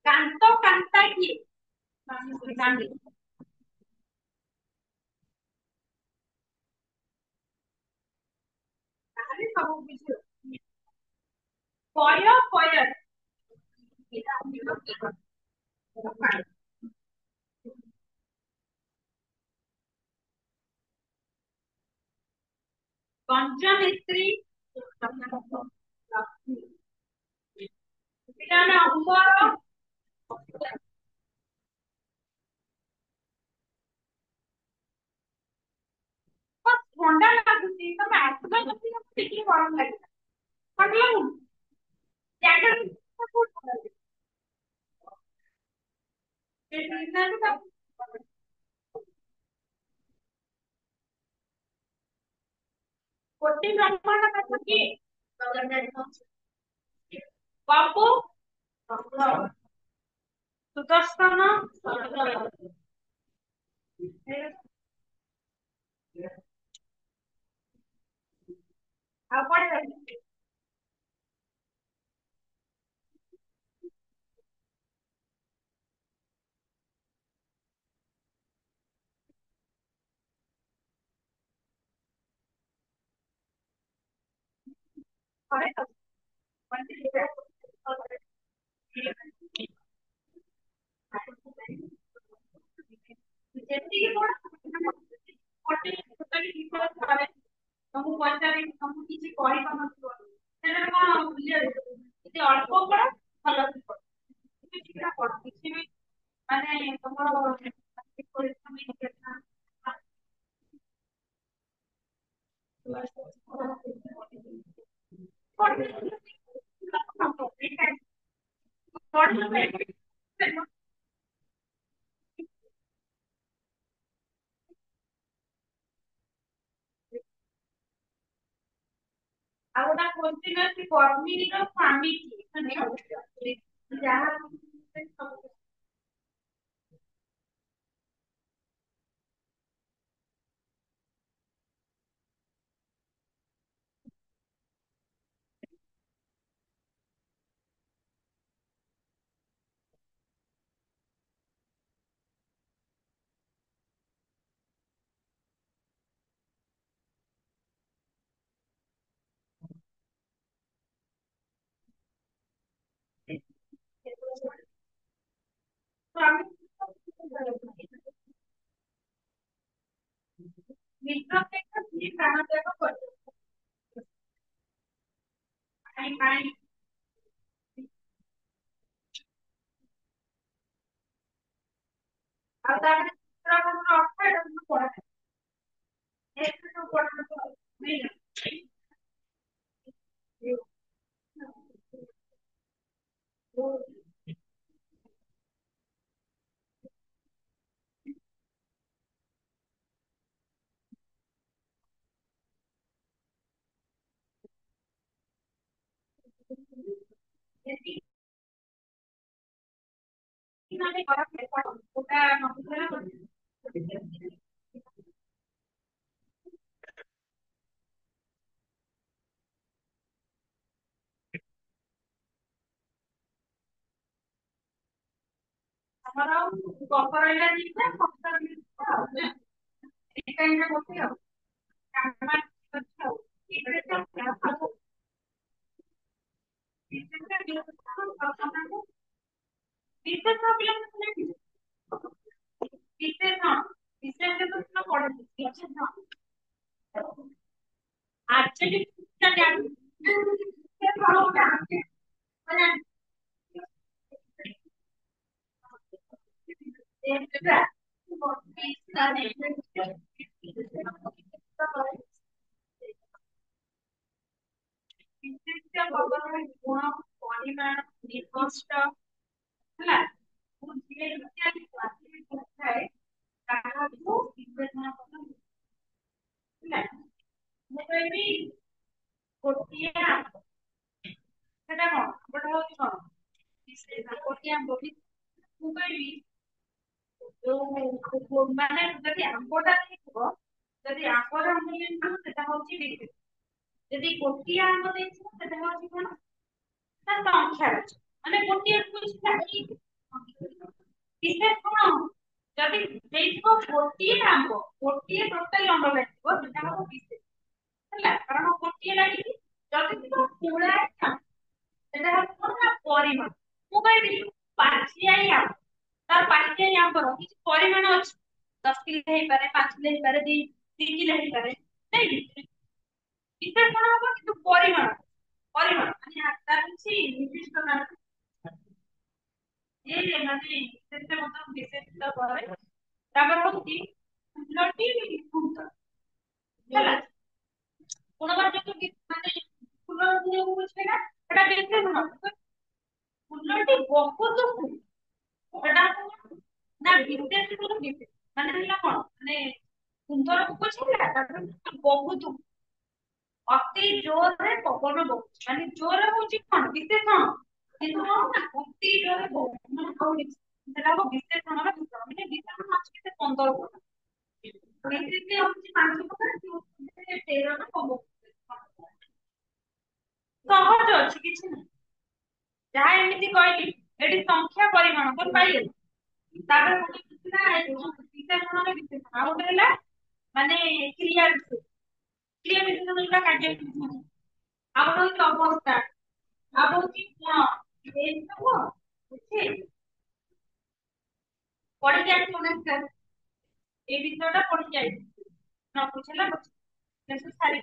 Speaker 1: କାନ୍ତ କାନ୍ତା କିଏ କାନ୍ଦି ତାହେଲେ ସବୁ କିଛି ପୟ ପୟ ପଞ୍ଚନେତ୍ରୀ ପିଲାମାନେ ଅମ୍ବର ଥଣ୍ଡା ଲାଗୁଛି ତମେ ଆସିଲ ଯଦି ଟିକେ ଗରମ ଲାଗିଲା ଥଣ୍ଡା ଲାଗୁନି ଜ୍ୟାକେଟ କୋଟି ବ୍ରହ୍ମାଣ୍ଡ କଥା କିଏ ବାବୁ ସୁଦର୍ଶନ ଆଉ କୁଆଡେ ଯାଇଥିଲେ? ଘରେ ତ ଯେତିକି ବଡ ଗୋଟେ ଟୋଟାଲି ବିଷୟ ଥରେ ତମକୁ ପଚାରି ତମକୁ କିଛି କହିପାରୁନଥିବ ସେଟା କଣ ଭୁଲି ଯାଉଥିବ ଯଦି ଅଳ୍ପ ପଡ ଭଲ ସେ ପଡ କିଛିଟା ପଡ କିଛି ବି ମାନେ ତମର ପରିଶ୍ରମ ଆଉ ଗୋଟା କୋଶ୍ଚିନ୍ ଅଛି କର୍ମୀର ସ୍ୱାମୀ କିଏ? ଯାହା ନିରପେକ୍ଷ ଯିଏ ପ୍ରାଣ ତ୍ୟାଗ କରିବ ପାଇଁ ଆଉ ତାପରେ ଚିତ୍ରକରଣର ଅର୍ଥ ଏଇଟା ସବୁ ପଢା ଏଇଟା ସବୁ ପଢା ଯେତିକି ମାନେ ଖରାପ କୋଉଟା ନଥିଲା ଆମର ଗପ ରହିଲା ଦିଟା କବିତା ରହିଲା ଆଉ ଏଇଟା ଏଇଟା ଗୋଟେ ଆଉ ବିଶେଷ ପିଲା ବିଶେଷ ବିଶେଷ ପଢନ୍ତି ଆର୍ଚେରି ବିଶିଷ୍ଟ ଖବର ଗୁଣ ପରିମାଣ ନିର୍ଦ୍ଦିଷ୍ଟ ହେଲା ବୁଝିଲେ ଇତ୍ୟାଦି କ୍ଲାସିଫିକେସନ ଥାଏ ତାହାକୁ ବିବେଚନା ହେଲା ମୁଁ କହିବି ଗୋଟିଏ ସେଟା କଣ ଗୋଟେ ହଉଛି କଣ ଗୋଟିଏ ଆମ୍ବ ମୁଁ କହିବି ଯୋଉ ମାନେ ଯଦି ଆମ୍ବଟା ଦେଇଥିବ ଯଦି ଆମ୍ବର ମୂଲ୍ୟ ସେଟା ହଉଛି ବିକ୍ରି ଯଦି ଗୋଟିଏ ଆମ୍ବ ଦେଇଥିବ ସେଟା ହଉଛି କଣ ନା ସଂଖ୍ୟା ଅଛି ମାନେ ଗୋଟିଏ ବିଶେଷ କଣ ଯଦି ଦେଇଥିବ ଗୋଟିଏ ଆମ୍ବ ଗୋଟିଏ ଟୋଟାଲି ଆମ୍ବ ଲାଗିଥିବ ସେଟା ହବ ବିଶେଷ ହେଲା କାରଣ ଗୋଟିଏ ଲାଗିଛି ଯଦି ଥିବ ପୁଳାଏ ଆମ୍ବ ସେଟା ହବ କଣ ନା ପରିମାଣ ମୁଁ କହିବି ପାଚିଆଇ ଆମ୍ବ ତାର ପାଚିଆଇ ଆମ୍ବର କିଛି ପରିମାଣ ଅଛି 10 କିଲୋ ହେଇପାରେ 5 କିଲୋ ହେଇପାରେ 2 3 କିଲୋ ହେଇପାରେ ନାଇଁ ବିଶେଷ କଣ ହବ କିନ୍ତୁ ପରିମାଣ ପରିମାଣ ମାନେ ତାର କିଛି ନିର୍ଦ୍ଦିଷ୍ଟ ଏ ମାନେ ସେଥିରେ ମଧ୍ୟ ବିଶେଷ କରେ ତାପରେ ହଉଛି ଫୁଲଟି କୁଣ୍ଡ ହେଲା ଗୁଣବାଚକ ମାନେ ଫୁଲ ବୁଝିବେ ନା ସେଟା ବିଶେଷ ଫୁଲଟି ବହୁତ ସେଟା ନା ବିଶେଷ ମାନେ ହେଲା କଣ ମାନେ ସୁନ୍ଦର ବୁଝିଲା ତାପରେ ବହୁତ ଅତି ଜୋରରେ ପବନ ବହୁଛି ମାନେ ଜୋରରେ ହଉଛି କଣ ବିଶେଷଣ କିନ୍ତୁ କଣ ନା ଅତି ଜୋରରେ ବହୁଛି ମାନେ ଆଉ ସେଟା ହବ ବିଶେଷଣର ବିଶେଷଣ ମାନେ ବିଶେଷଣ ଅଛି କେତେ 15 ପ୍ରକାର ବିଶେଷ ହଉଛି 5 ପ୍ରକାର ଯୋଉଥିରେ 13 ପବନ ସହଜ ଅଛି କିଛି ନାହିଁ ଯାହା ଏମିତି କହିଲି ଏଠି ସଂଖ୍ୟା ପରିମାଣ କଣ ପାଇଲେ ତାପରେ ଗୋଟେ କିଛି ନା ବିଶେଷଣର ବିଶେଷଣ ଆଉ ଗୋଟେ ହେଲା ମାନେ କ୍ରିୟା ବିଶେଷଣ କ୍ରିୟା ବିଶେଷଣ ଯୋଉଟା କାର୍ଯ୍ୟ ବିଶେଷଣ ଆଉ ଗୋଟେ ହଉଛି ଅବସ୍ଥା ଆଉ ହଉଛି ଗୁଣ ଏଇ ସବୁ ବୁଝି ପଢିକି ଆସିବ ନା ସାର୍ এই বিষয়টা পড়ে যাই না বুঝলা বুঝছি সারি